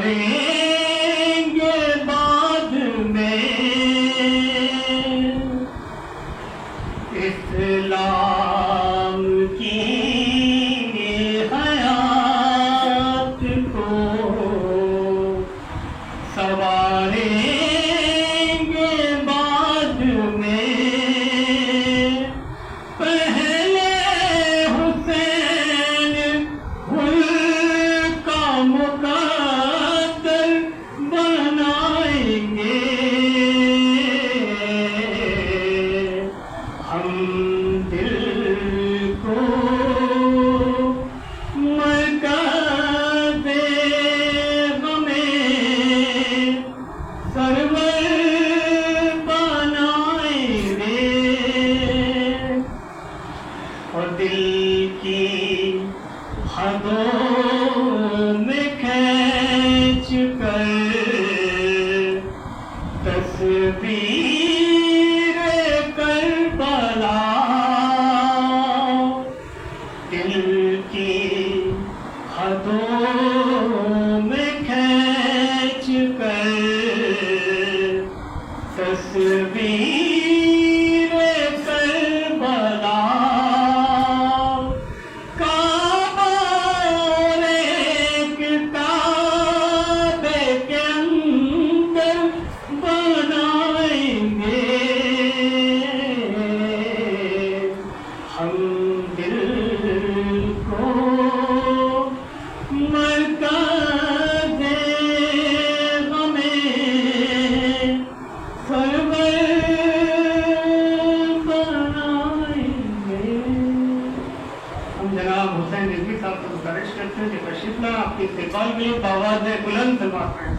سنواریں گے بعد میں اسلام کی حیات کو سنواریں گے بعد میں پہلے حسین کا مقدر بنائیں گے ہم دل کو مرکز غم سرور بنائیں گے اور دل کی حدوں میں کھینچ کر تصویر کربلا دل کی حدوں میں کھینچ کر تصویر کربلا ہم دل کو مرکز غم سرور بنائیں گے. ہم جناب حسین رضوی صاحب کو گزارش کرتے ہیں کہ تشریف لائیں آپ کے استقبال کے لیے بآواز بلند سماعت کریں.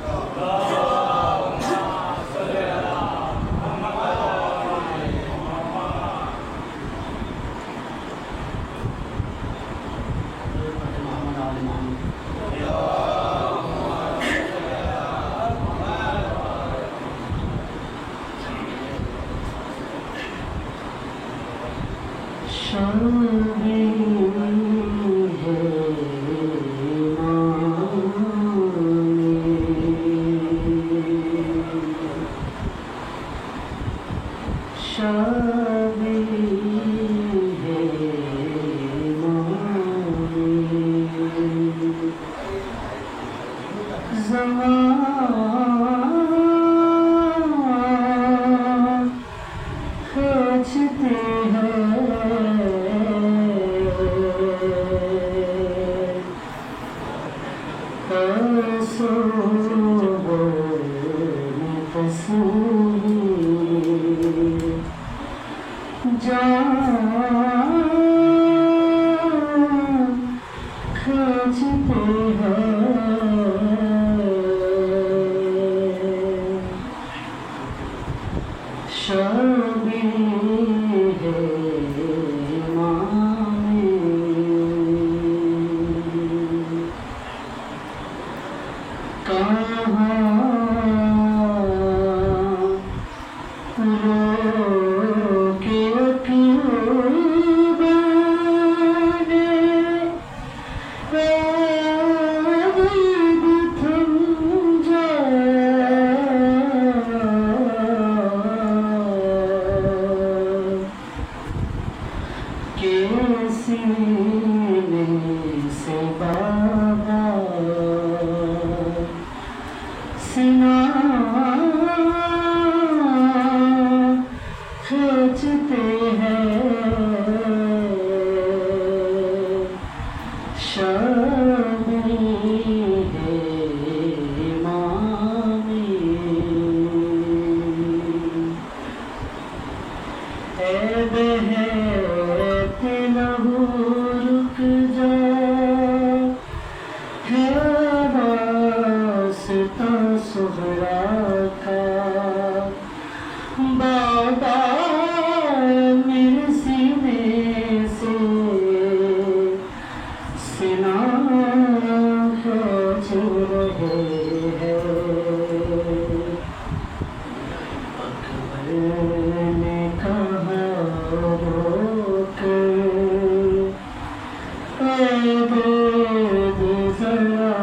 ذرا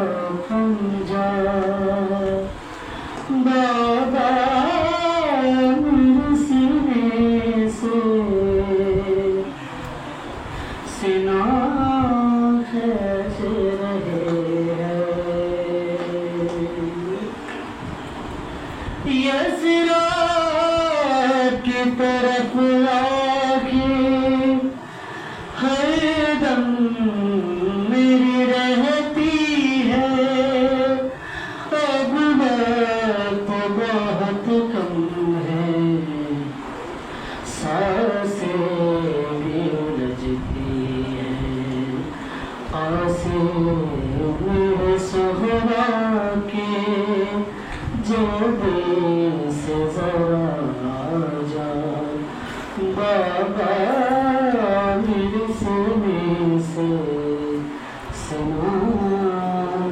یزرا کی طرف آنکھیں ہر دم میری رہتی ہے، اب وقت بہت کم ہے، سانسیں بھی الجھتی ہیں، آنسیں میرے صحرا کے جلدی سے ذرا آجا بابا، میرے سینے سے سنا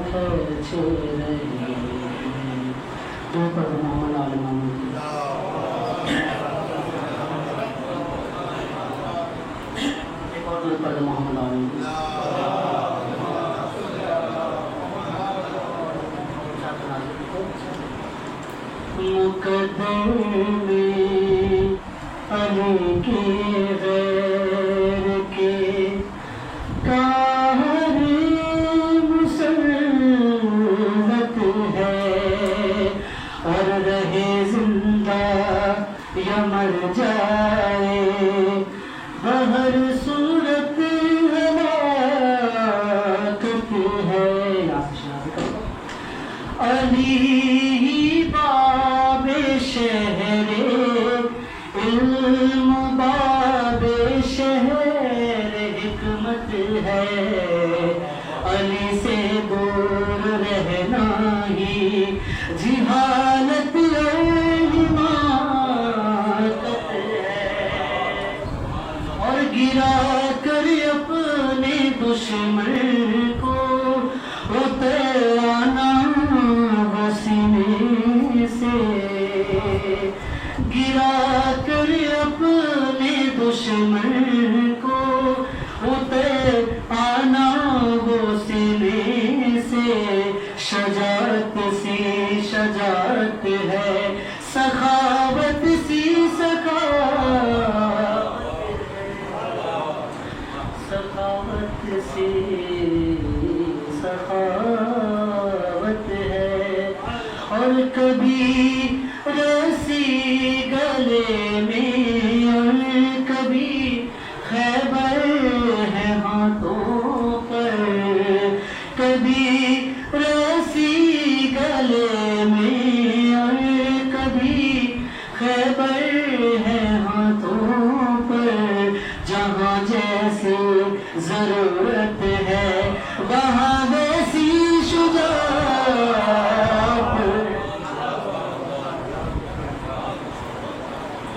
کھینچ رہے ہیں۔ جو پر محمد عالم ایک اور جو پر محمد عالم مقدمے علی کی غیر کے قہر مسلط ہے، اور رہے زندہ یا مر جائے بہر صورت ہلاکت ہے۔ علی باب شہر علم، باب شہر حکمت ہے، علی سے دور رہنا ہی جہالت حماقت ہے، اور گرا کر اپنے دشمن کو اترانا سینے سے، گرا کر اپنے دشمن کو اتر آنا وہ سینے سے، شجاعت سی شجاعت ہے، سخاوت سی سخاوت سی سخاوت ہے، اور کبھی رسی گلے میں اور کبھی خیبر ہے ہاتھوں پر، کبھی رسی گلے میں اور کبھی خیبر ہے ہاتھوں پر، جہاں جیسی ضرورت ہے وہاں ویسی شجاعت۔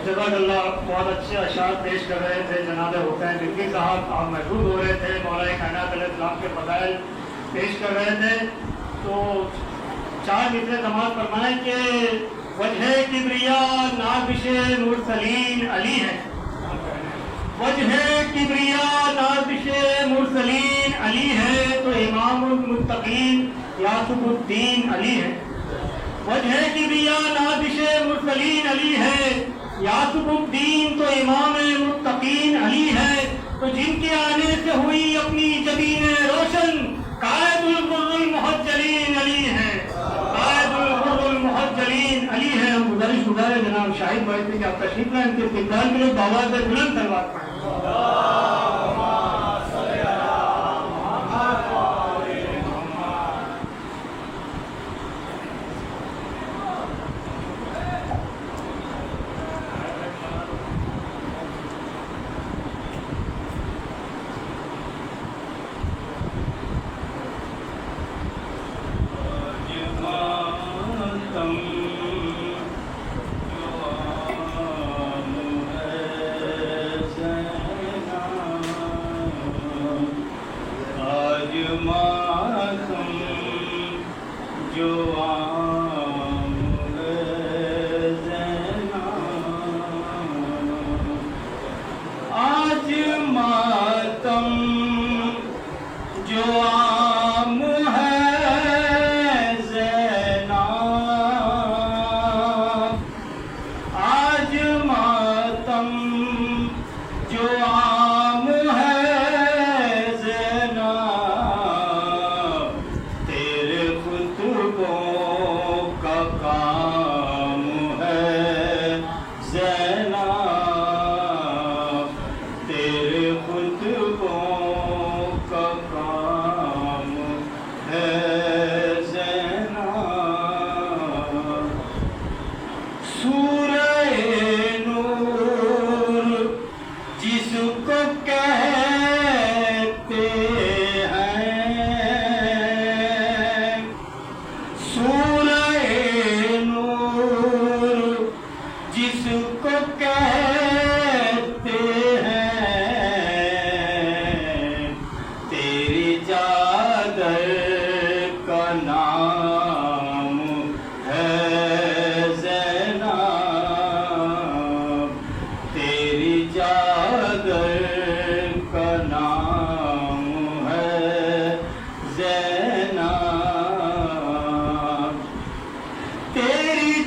جزاک اللہ، بہت اچھے اشعار پیش کر رہے تھے جناب حسین رضوی صاحب، آپ محظوظ ہو رہے تھے، مولا کائنات علیہ السلام کے فضائل پیش کر رہے تھے، تو چار مصرے سماعت فرمائیں کہ وجہ کبریا نازش مرسلین علی ہے، وجہ کبریا نازش مرسلین علی ہے تو امام المتقین یاسف الدین علی ہے، وجہ کبریا نازش مرسلین علی ہے، یاسف الدین تو امام متقین علی ہے، تو جن کے آنے سے ہوئی اپنی جبین روشن قائد الغر المحجلین علی ہے، قائد الغر المحجلین علی ہے۔ ہم گزارش گزارے جناب شاہد بھائی سے کہ آپ تشریف لائیں، ان کے استقبال کے لیے بآواز بلند تلوار پڑھیں۔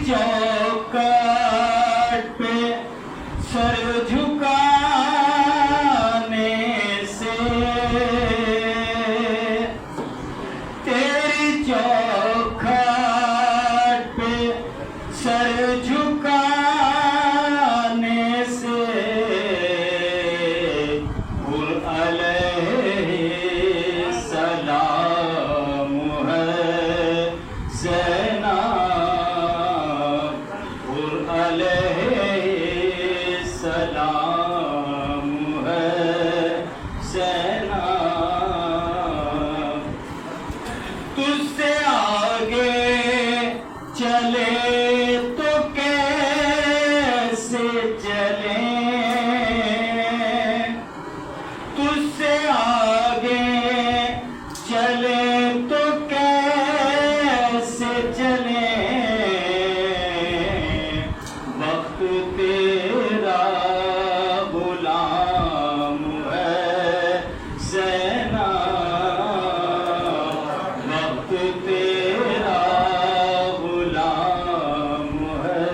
چوکھٹ پہ سر جھکانے سے، تیری چوکھٹ پہ سر جھکانے سے قل علیہ السلام ہے زینب، قل علیہ السلام ہے زینب، تجھ سے آگے چلے تو کیسے چلیں، تجھ سے آگے چلے تو کیسے چلیں، وقت تیرا غلام ہے زینب، وقت تیرا غلام ہے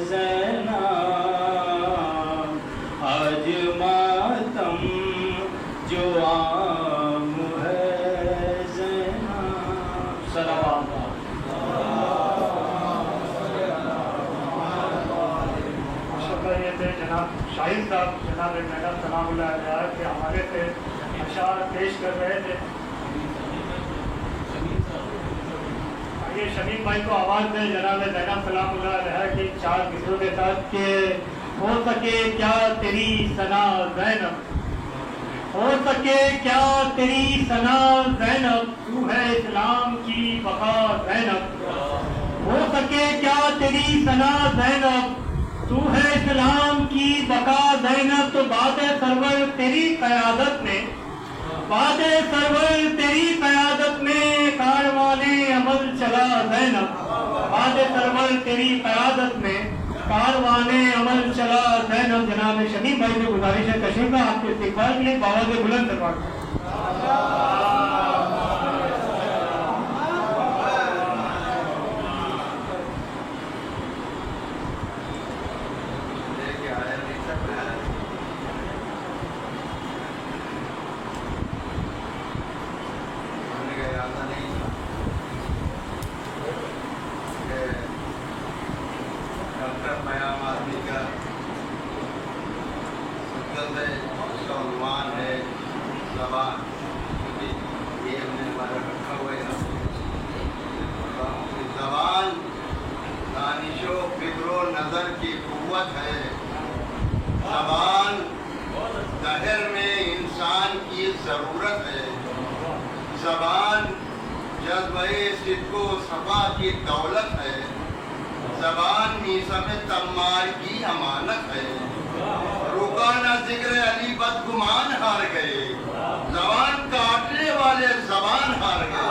زینب، آج ماتم جو عام ہے زینب، صلوات شکر یہ تھے جناب شاہد صاحب، جناب محنت سلام اللہ علیہ کہ ہمارے سے اشعار پیش کر رہے تھے. آئیے شمیم بھائی کو آواز دیں جناب زینب سلام اللہ علیہ کی 4 غزلوں کے ساتھ کہ ہو سکے کیا تیری ثنا زینب، ہو سکے کیا تیری ثنا زینب، تو ہے اسلام کی بقا زینب، ہو سکے کیا تیری ثنا زینب، تو ہے اسلام کی بقا زینب. تو بات سرور تیری قیادت میں، بات سرور تیری قیادت میں کاروان عمل چلا زینب، بات سرور تیری قیادت میں کاروان عمل چلا زینب. جناب شمیم بھائی سے گزارش ہے تشریف ہے آپ کے استقبال کے لیے باواز بلند دربار. زبان دانش و فکر و نظر کی قوت ہے، زبان ظاہر میں انسان کی ضرورت ہے، زبان جذبہ صدق و صفا کی دولت ہے، زبان میثم تمار کی امانت ہے، رکانہ ذکر علی بدگمان ہار گئے، زبان کاٹنے والے زبان ہار گئے.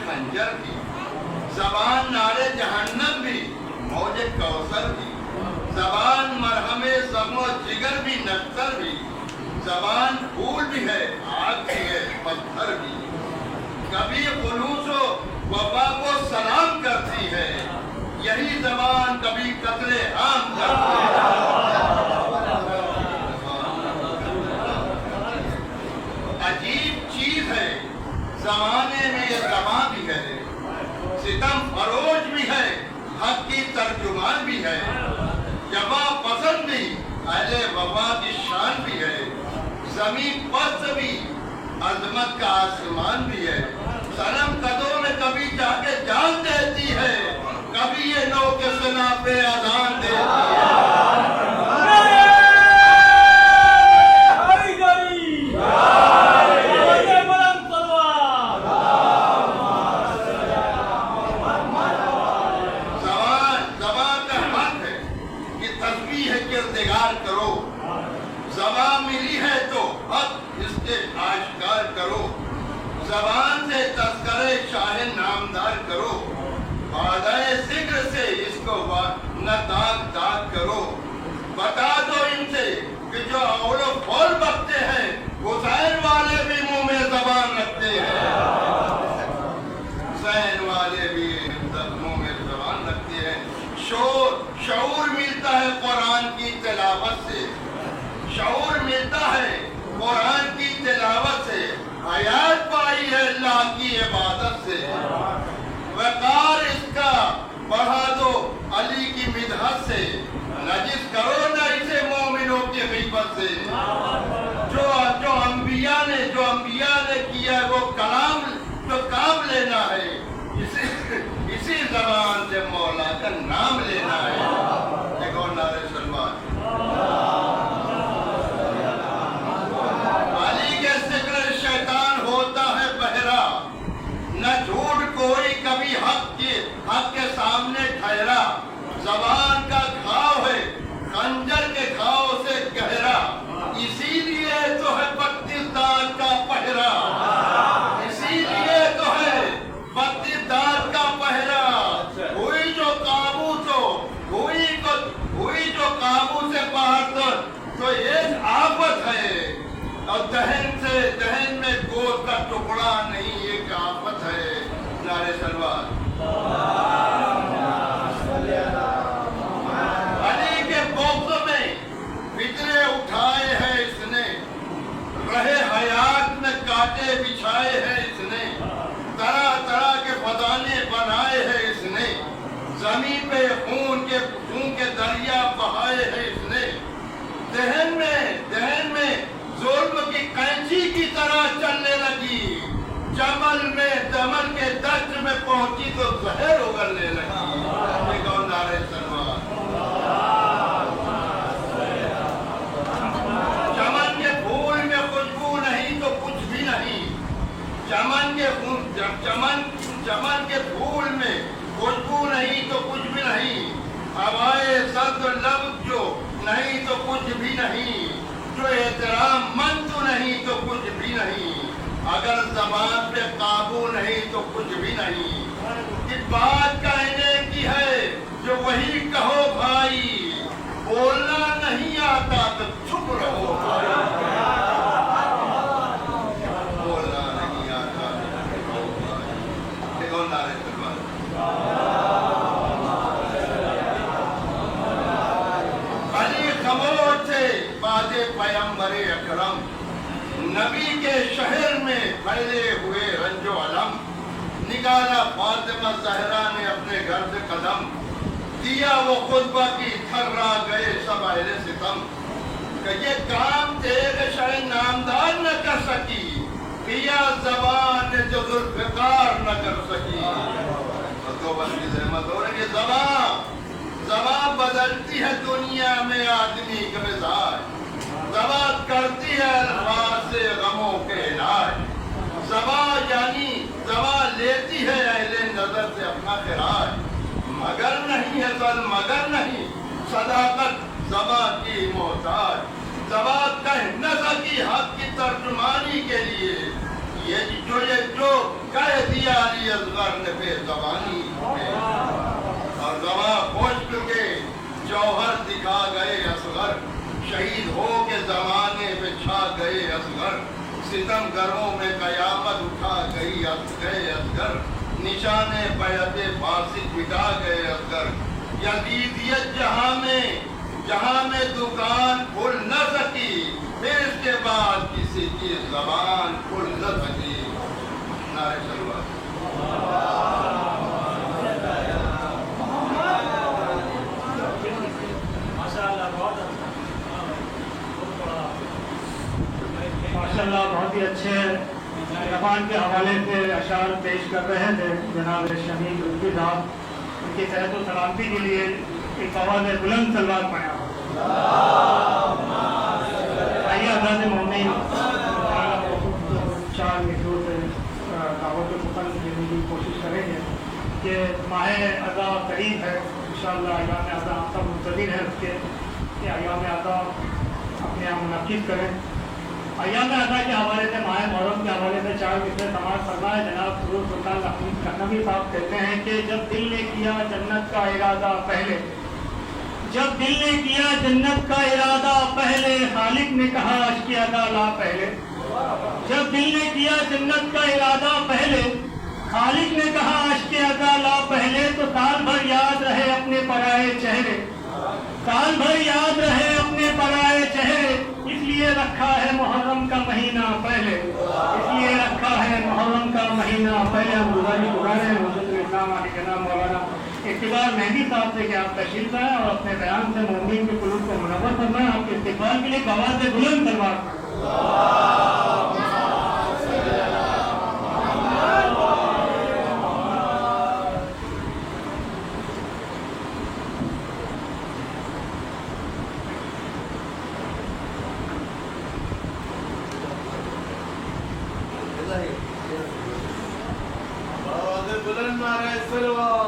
خنجر بھی، زبان نارے جہنم بھی، موج کوثر بھی، زبان مرہم زخم و جگر بھی، نکتر بھی، زبان پھول بھی ہے، آگ بھی ہے، پتھر بھی، کبھی خلوص و وفا کو سلام کرتی ہے، یہی زبان کبھی قتل عام کرتی ہے. عجیب چیز ہے زمانے میں یہ زبان بھی ہے، ستم فروش بھی ہے، حق کی ترجمان بھی ہے، جفا پسند بھی، اہل وفا کی شان بھی ہے، زمین پست بھی، عظمت کا آسمان بھی ہے، صنم قدوں میں کبھی جا کے جان دیتی ہے، کبھی یہ نو کے سنا پہ اذان دیتی ہے. زبان ملی ہے تو حق اس کے آشکار کرو، زبان سے تذکرے شاہ نامدار کرو، وعدۂ ذکر سے اس کو نہ داغ داغ کرو. بتا دو ان سے کہ جو اول و فول بکتے ہیں शऊर मिलता है कुरान की तिलावत से, हयात पाई है अल्लाह की इबादत से। वकार इसका बढ़ा दो अली की मिदहत से, नजिस करो ना इसे मोमिनों की ग़ीबत से। जो अंबिया ने किया वो कलाम जो काम लेना है, इसी ज़बान से मौला का नाम लेना है। एक और नारे सलमान। अली के ज़िक्र शैतान होता है बहरा, न झूठ कोई कभी हक के सामने ठहरा। ज़बान का घाव है खंजर के घाव से गहरा, इसीलिए तो है 32 दाग का पहरा, इसीलिए तो है 32 दाग का पहरा। हुई जो काबू से बाहर तो एक आफत है, और दहन में गोश्त का टुकड़ा नहीं, एक आफत है। नारे सलवार। अली के बोक्स में फितरे उठाए हैं इसने, रहे हयात में कांटे बिछाए हैं इसने, तरह तरह के फदाने बनाए हैं इसने, जमीन पे खून के दरिया बहाए हैं इसने। दहन में जुल्म की कैंची की तरह चलने लगी, जमल के दस्त में पहुंची तो जहर उगलने लगी। कौन नारे सलमान। चमन के फूल में खुशबू नहीं तो कुछ भी नहीं, चमन के फूल में खुशबू नहीं तो कुछ भी नहीं, हवाए सद लब जो नहीं तो कुछ भी नहीं, जो एहतराम मन तो नहीं तो कुछ भी नहीं, अगर ज़बान पे काबू नहीं तो कुछ भी नहीं। कि बात कहने की है जो वही कहो भाई, बोलना नहीं आता तो चुप रहो भाई, बोलना नहीं आता तो चुप रहो भाई। देखो नारे सलमान। अली खमोश थे बादे पैगंबरे अकरम, नबी के शहर में फैले हुए रंजो अलम, निकाला फातिमा ज़हरा ने अपने घर से कदम, दिया वो खुतबा की थर्रा गए सब अहले सितम। कि ये काम तेरे शह नामदार न कर सकी, पिया ज़बान जो जुल्फ़िकार न कर सकी। तो बस की ज़हमत हो रही है। ज़बान बदलती है दुनिया में आदमी के मिजाज, ज़बान करती है अल्फाज से गमों के इलाज, ज़बान लेती है अहले नजर से अपना खिराज। मगर नहीं है सल मगर नहीं सदाकत ज़बान की मोहताज, ज़बान कह न सकी हक की तर्जुमानी के लिए, ये जो कह दिया अली असगर ने बेज़बानी में। और ज़बान खुश्क के जौहर दिखा गए असगर, शहीद हो के ज़माने में छा गए असगर, सितम घरों में कयामत उठा गए असगर, निशाने बैअते फासिक मिटा गए असगर। यजीदियत जहाँ में दुकान खुल न सकी, फिर इसके बाद किसी की ज़बान खुल न सकी। नारे सलवार। माशाल्लाह बहुत ही अच्छे ज़बान के हवाले से अशार पेश कर रहे थे जनाब शमीम लुत्फ़ी साहब। उनकी तहत व सलामती के लिए एक आवाज़ बुलंद सलवार पाया। आइए हज़रात मोमिन 4 मिनटों से दावत मुकम्मल देने की कोशिश करेंगे कि माह अज़ा करीब है। इंशाअल्लाह अय्याम अज़ा आपका मुंतज़िर है उसके कि अय्याम अज़ा अपने यहाँ मुनक़्क़िद करें। अय्याम अज़ा के हवाले से माह मुहर्रम के हवाले से 4 मिसरे समाज फरमाए। जनाब फ़िरोज़ सुल्तान लखनवी साहब कहते हैं कि जब दिल ने किया जन्नत का इरादा पहले, जब दिल ने किया जन्नत का इरादा पहले, खालिक ने कहा अश्क अदा ला पहले। जब दिल ने किया जन्नत का इरादा पहले, खालिक ने कहा अश्क अदा ला पहले, तो साल भर याद रहे अपने पराए चेहरे, साल भर याद रहे अपने पराए चेहरे। لیے رکھا ہے محرم کا مہینہ پہلے، اس لیے رکھا ہے محرم کا مہینہ پہلے. ہم گزارش رہے ہیں حضرت اسلام علی جناب مولانا اقتدار مہندی صاحب سے کہ آپ تشریف لائیں اور اپنے بیان سے مومنین کے قلوب کو منور فرمائیں. آپ کے استقبال کے لیے آواز بلند فرمائیں. بلند نعرہ سلوات.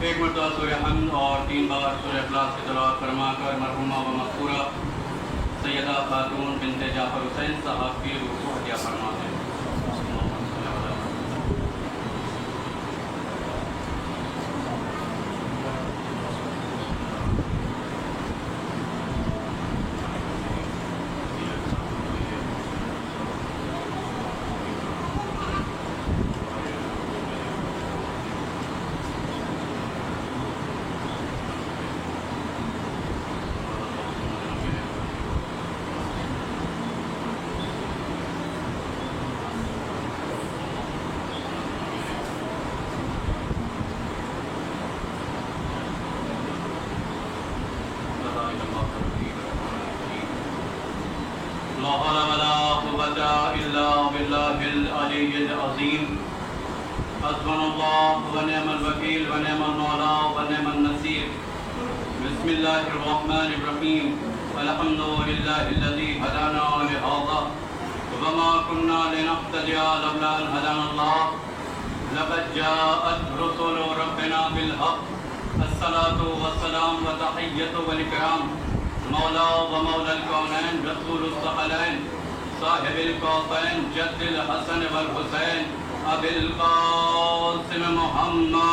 ایک مرتبہ سورہ حمد اور 3 بار سورہ اخلاص کی تلاوت فرما کر مرحومہ و مغفورہ سیدہ خاتون بنت جعفر حسین صاحب کی روح کو ہدیہ فرما دیں. لا حول ولا قوة إلا بالله العلي العظيم. حسبنا الله ونعم الوكيل ونعم المولى ونعم النصير. بسم الله الرحمن الرحيم. الحمد لله الذي هدانا لهذا وما كنا لنهتدي لولا أن هدانا الله. لقد جاءت رسل ربنا بالحق. الصلاة والسلام وتحية والإكرام مولا ومولا الكونين رسول الثقلين صاحب القوسين جد الحسن والحسين أبي القاسم محمد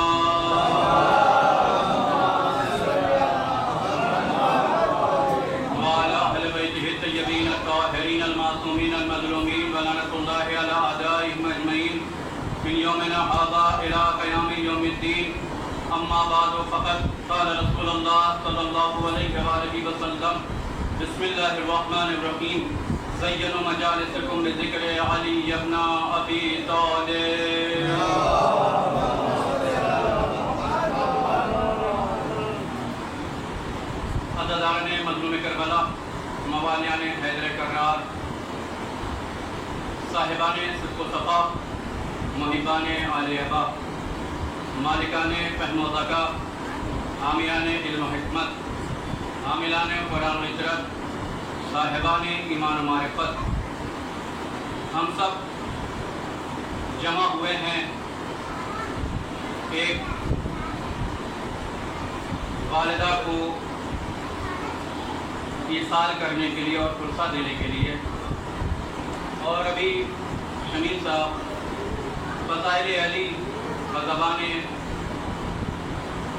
وعلى أهل بيته الطيبين الطاهرين المعصومين المظلومين ولعنة الله على أعدائهم أجمعين من يومنا هذا إلى قيام يوم الدين. أما بعد فقد قال رسول الله صلى الله عليه وآله وسلم بسم الله الرحمن الرحيم. زينوا مجالسكم بذكر علي بن أبي طالب. عزاداران مظلوم کربلا، موالیان حیدر کرار، صاحبان صدق و صفا، محبان آل ابا، مالکان فہم و ذکا، حامیان علم و حکمت، حاملان قرآن و عطرت، صاحبان ایمان و معرفت، ہم سب جمع ہوئے ہیں ایک والدہ کو ایصال کرنے کے لیے اور فرصہ دینے کے لیے. اور ابھی شمیم صاحب فضائل علی بزبان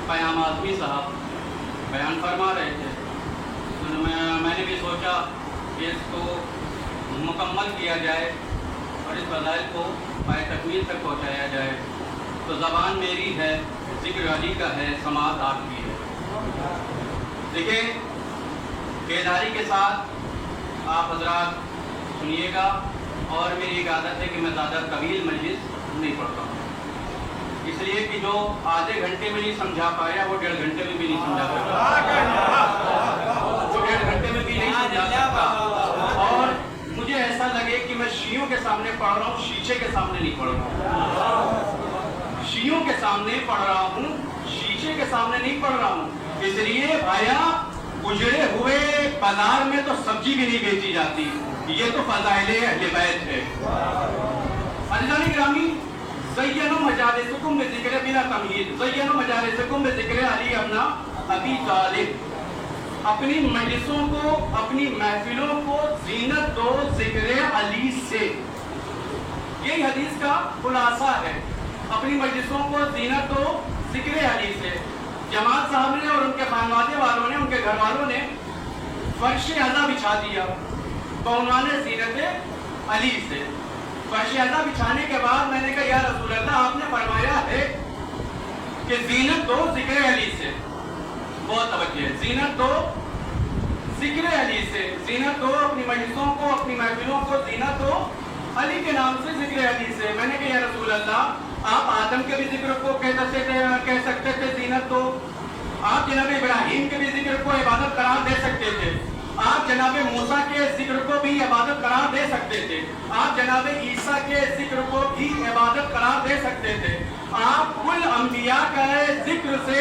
قیام اعظمی صاحب بیان فرما رہے تھے. میں نے بھی سوچا کہ اس کو مکمل کیا جائے اور اس فضائل کو پائے تکمیل تک پہنچایا جائے. تو زبان میری ہے، ذکر علی کا ہے، سماعت آپ کی ہے. دیکھیں، بیداری کے ساتھ آپ حضرات سنیے گا. اور میری ایک عادت ہے کہ میں زیادہ طویل مجلس نہیں پڑھتا ہوں، اس لیے کہ جو آدھے گھنٹے میں نہیں سمجھا پایا وہ 1.5 گھنٹے میں بھی نہیں سمجھا پایا، وہ 1.5 گھنٹے میں بھی نہیں سمجھا سکتا. اور مجھے ایسا لگے کہ میں شیعوں کے سامنے پڑھ رہا ہوں، شیشے کے سامنے نہیں پڑھ رہا ہوں. شیعوں کے سامنے پڑھ رہا ہوں، شیشے کے سامنے نہیں پڑھ رہا ہوں. اس لیے بھایا اجڑے ہوئے بازار میں تو سبزی بھی نہیں بیچی جاتی. یہ تو فضائل اہل بیت ہے. عزیزان گرامی، زینوا مجالسکم بذکر بلا تمہید، زینوا مجالسکم بذکر علی ابن ابی طالب. اپنی مجلسوں کو، اپنی محفلوں کو زینت دو ذکر علی سے. یہی حدیث کا خلاصہ ہے. اپنی مجلسوں کو زینت دو ذکر علی سے. جماعت صاحب نے اور ان کے خانواده والوں نے، ان کے گھر والوں نے فرش اعلیٰ بچھا دیا بعنوان زینت علی سے. فرش اعلیٰ بچھانے کے بعد میں نے کہا یا رسول اللہ، آپ نے فرمایا ہے کہ زینت دو ذکر علی سے. بہت توجہ ہے، زینت دو ذکر علی سے. زینت دو اپنی مجلسوں کو، اپنی محفلوں کو زینت دو علی کے نام سے، ذکر علی سے. میں نے کہا یا رسول اللہ، آپ آدم کے بھی ذکر کو کہہ سکتے تھے زینت دو. آپ جناب ابراہیم کے بھی ذکر کو عبادت قرار دے سکتے تھے. آپ جناب موسیٰ کے ذکر کو بھی عبادت قرار دے سکتے تھے. آپ جناب عیسیٰ کے ذکر کو بھی عبادت قرار دے سکتے تھے. آپ کل انبیاء کا ذکر سے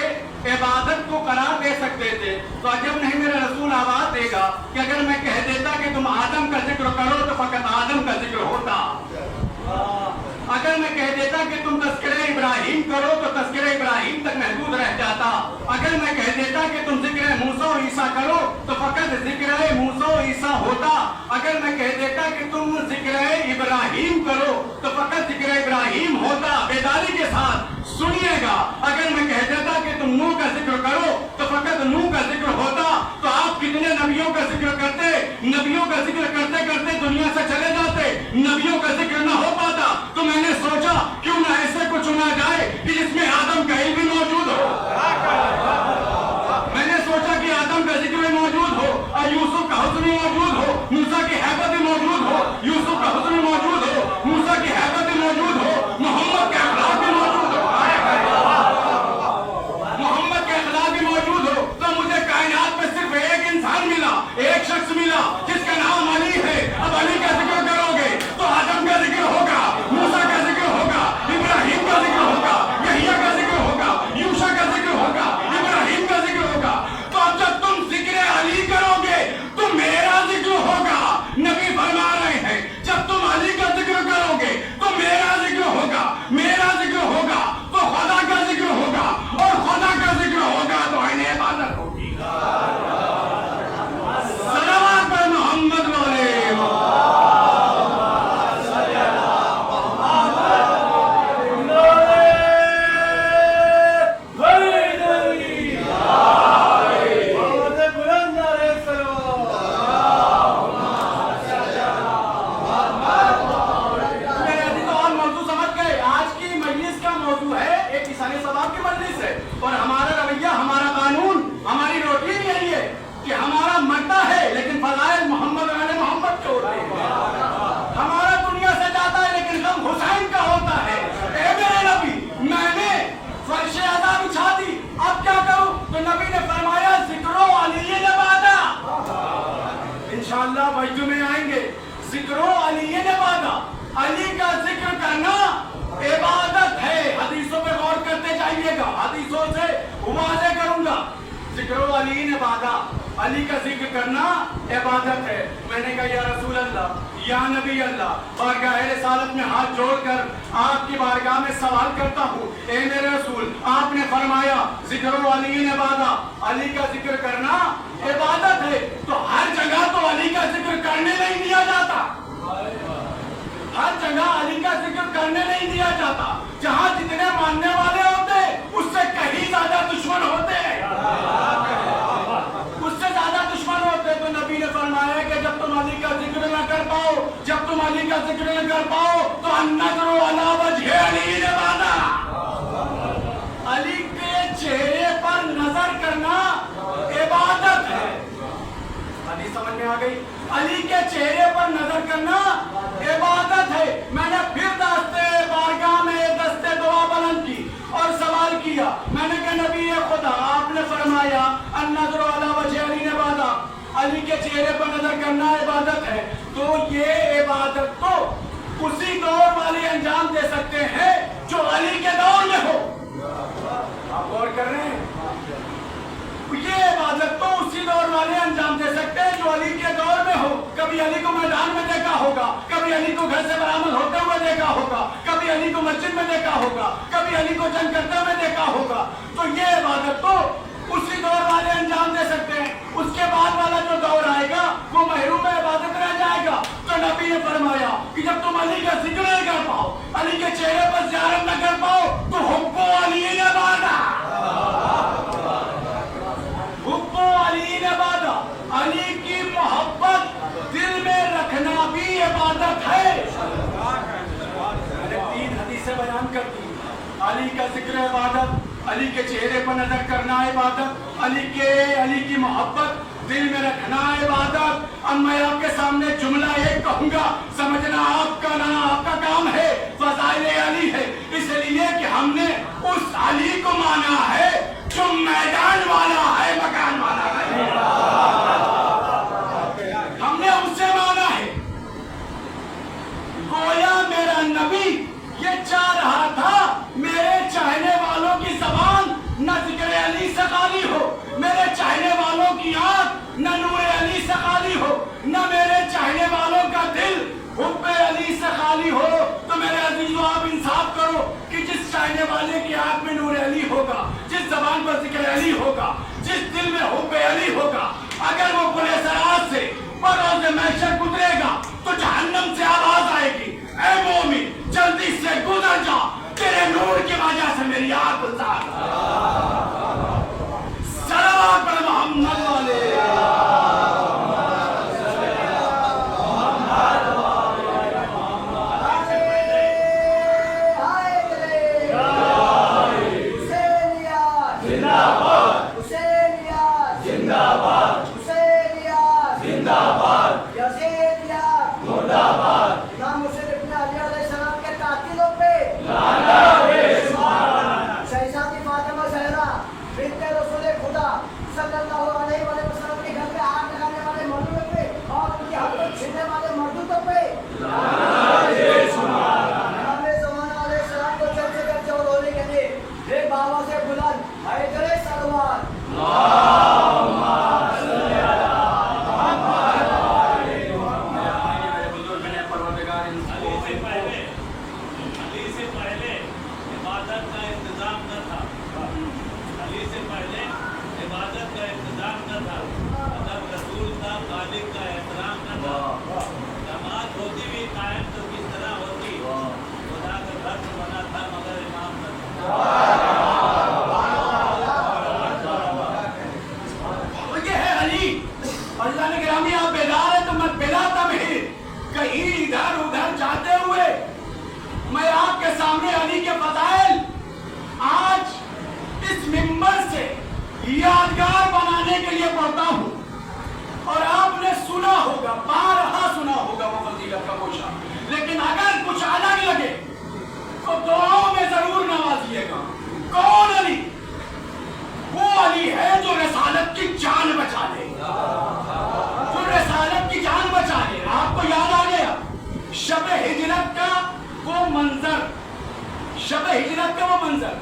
عبادت کو قرار دے سکتے تھے. تو عجب نہیں میرا رسول آواز دے گا کہ اگر میں کہہ دیتا کہ تم آدم کا ذکر کرو تو فقط آدم کا ذکر ہوتا. اگر میں کہہ دیتا کہ تم تذکرہ ابراہیم کرو تو تذکرہ ابراہیم تک محدود رہ جاتا. اگر میں کہہ دیتا کہ تم ذکر موسیٰ و عیسیٰ کرو تو فقط ذکر موسیٰ و عیسیٰ ہوتا. اگر میں کہہ دیتا کہ تم ذکر ابراہیم کرو تو فقط ذکر ابراہیم ہوتا. بیداری کے ساتھ سنیے گا. اگر میں کہہ دیتا کہ تم نوح کا ذکر کرو تو فقط نوح کا ذکر ہوتا. تو آپ کتنے نبیوں کا ذکر کرتے، نبیوں کا ذکر کرتے کرتے دنیا سے چلے جاتے، نبیوں کا ذکر نہ ہو پاتا. تو میں نے سوچا کیوں نہ ایسے کو چنا جائے کہ جس میں آدم کا علم بھی موجود ہو. میں نے سوچا کہ آدم کا ذکر بھی موجود ہو اور یوسف کا حسن بھی موجود ہو، موسیٰ کی حیبت بھی موجود ہو، یوسف کا حسن بھی موجود ہو، موسیٰ کی حیبت بھی موجود ہو، محمد کے اخلاق بھی موجود ہو، محمد کے اخلاق بھی موجود ہو. تو مجھے کائنات میں صرف ایک انسان ملا، ایک شخص ملا جس کا نام علی ہے. اب علی کا ذکر کرو گے تو آدم کا ذکر ہوگا، موسیٰ کا ذکر ہوگا، ابراہیم کا ذکر ہوگا، یحییٰ کا ذکر ہوگا، یوشع کا ذکر ہوگا، ابراہیم کا ذکر ہوگا. تو اب جب تم ذکر علی کرو گے تو میرا ذکر ہوگا. نبی فرما رہے ہیں جب تم علی کا ذکر کرو گے تو میرا ذکر ہوگا، میرا ذکر ہوگا تو خدا کا ذکر ہوگا، اور خدا کا ذکر ہوگا تو عین عبادت ہوگی. صلوات پر محمد والے اور ہمارا رویہ، ہمارا قانون، ہماری روٹین یہی ہے کہ ہمارا مرتا ہے لیکن فضائل محمد علی محمد کے ہوتے ہیں. ہمارا دنیا سے جاتا ہے لیکن غم حسین کا ہوتا ہے. اے میرے نبی، میں نے فرش اعلیٰ بچھا دی، اب کیا کروں؟ تو نبی نے فرمایا ذکر علی نبادا. انشاءاللہ بجو میں آئیں گے. ذکر علی نبادا، علی کا ذکر کرنا عبادت ہے. حدیثوں پہ غور کرتے جائیے گا، حدیثوں سے واضح کروں گا. ذکر علی نبادا، علی کا ذکر کرنا عبادت ہے. میں نے کہا یا رسول اللہ، یا نبی اللہ، بارگاہ رسالت میں ہاتھ جوڑ کر آپ کی بارگاہ میں سوال کرتا ہوں. اے میرے رسول، آپ نے فرمایا ذکر علی نبادا، علی کا ذکر کرنا عبادت ہے. تو ہر جگہ تو علی کا ذکر کرنے نہیں دیا جاتا، ہر جگہ علی کا ذکر کرنے نہیں دیا جاتا. جہاں جتنے ماننے والے ہوتے اس سے کہیں زیادہ دشمن ہوتے ہیں، اس سے زیادہ دشمن ہوتے. تو نبی نے فرمایا کہ جب تم علی کا ذکر نہ کر پاؤ، جب تم علی کا ذکر نہ کر پاؤ تو النظر علی وجہ علی نبادا، علی کے چہرے پر نظر کرنا عبادت ہے. حدیث سمجھ میں آ گئی؟ علی کے چہرے پر نظر کرنا عبادت ہے. میں نے پھر دستے بارگاہ میں دستے دعا بلند کی اور سوال کیا. میں نے کہا نبی خدا، آپ نے فرمایا النظر علی وجہ علی نبادا، علی کے چہرے پر نظر کرنا عبادت ہے. تو یہ عبادت تو اسی دور والے انجام دے سکتے ہیں جو علی کے دور میں ہو. آپ غور کر رہے ہیں؟ ये इबादत तो उसी दौर वाले अंजाम दे सकते हैं जो अली के दौर में हो। कभी अली को मैदान में देखा होगा, कभी अली को घर से बरामद होते हुए देखा होगा, कभी अली को मस्जिद में देखा होगा, कभी अली को जंग करते हुए देखा होगा। तो ये इबादत तो उसी दौर वाले अंजाम दे सकते हैं। उसके बाद वाला जो दौर आएगा वो महरूम इबादत रह जाएगा। तो नबी ने फरमाया कि जब तुम अली का जिक्र नहीं कर पाओ, अली के चेहरे पर ज़ियारत न कर पाओ, तो हुब्बो अली इबादत, हुब्बो अली इबादत, अली की मोहब्बत दिल में रखना भी इबादत है। मैंने 3 हदीसें बयान कर दी। अली का जिक्र इबादत, अली के चेहरे पर नजर करना इबादत, अली की मोहब्बत दिल में रखना इबादत। अब मैं आपके सामने जुमला एक कहूंगा, समझना आपका काम है, फज़ाइल अली है, इसलिए कि हमने उस अली को माना है जो मैदान वाला है, मकान वाला है। हमने उससे माना है। गोया मेरा नबी ये चाह रहा था मेरे चाहने वालों की ज़बान न जिक्र अली से खाली हो, मेरे चाहने वालों की आंख न नूर अली से खाली हो, न मेरे चाहने वालों का दिल हुब्बे अली से खाली हो। तो मेरे अजीजों, आप इंसाफ करो कि जिस चाहने वाले की आंख में नूर अली होगा, जिस ज़बान पर जिक्र अली होगा, जिस दिल में हुब्बे अली होगा, अगर वो पुले सराज से बरोज़ महशर गुजरेगा तो जहन्नम से आवाज आएगी, ऐ मोमिन जल्दी से गुजर जा, तेरे नूर की वजह से मेरी आंख उतार। सलावत पर मोहम्मद वाले यादगार बनाने के लिए पढ़ता हूँ। और आपने सुना होगा, बारहा सुना होगा वो फजीलत का गोशा, लेकिन अगर कुछ अलग लगे तो दुआओं में जरूर नवाजिएगा। कौन अली? वो अली है जो रसालत की जान बचा ले, जो रसालत की जान बचा ले। आपको याद आ गया शब हिजरत का वो मंजर, शब हिजरत का वो मंजर।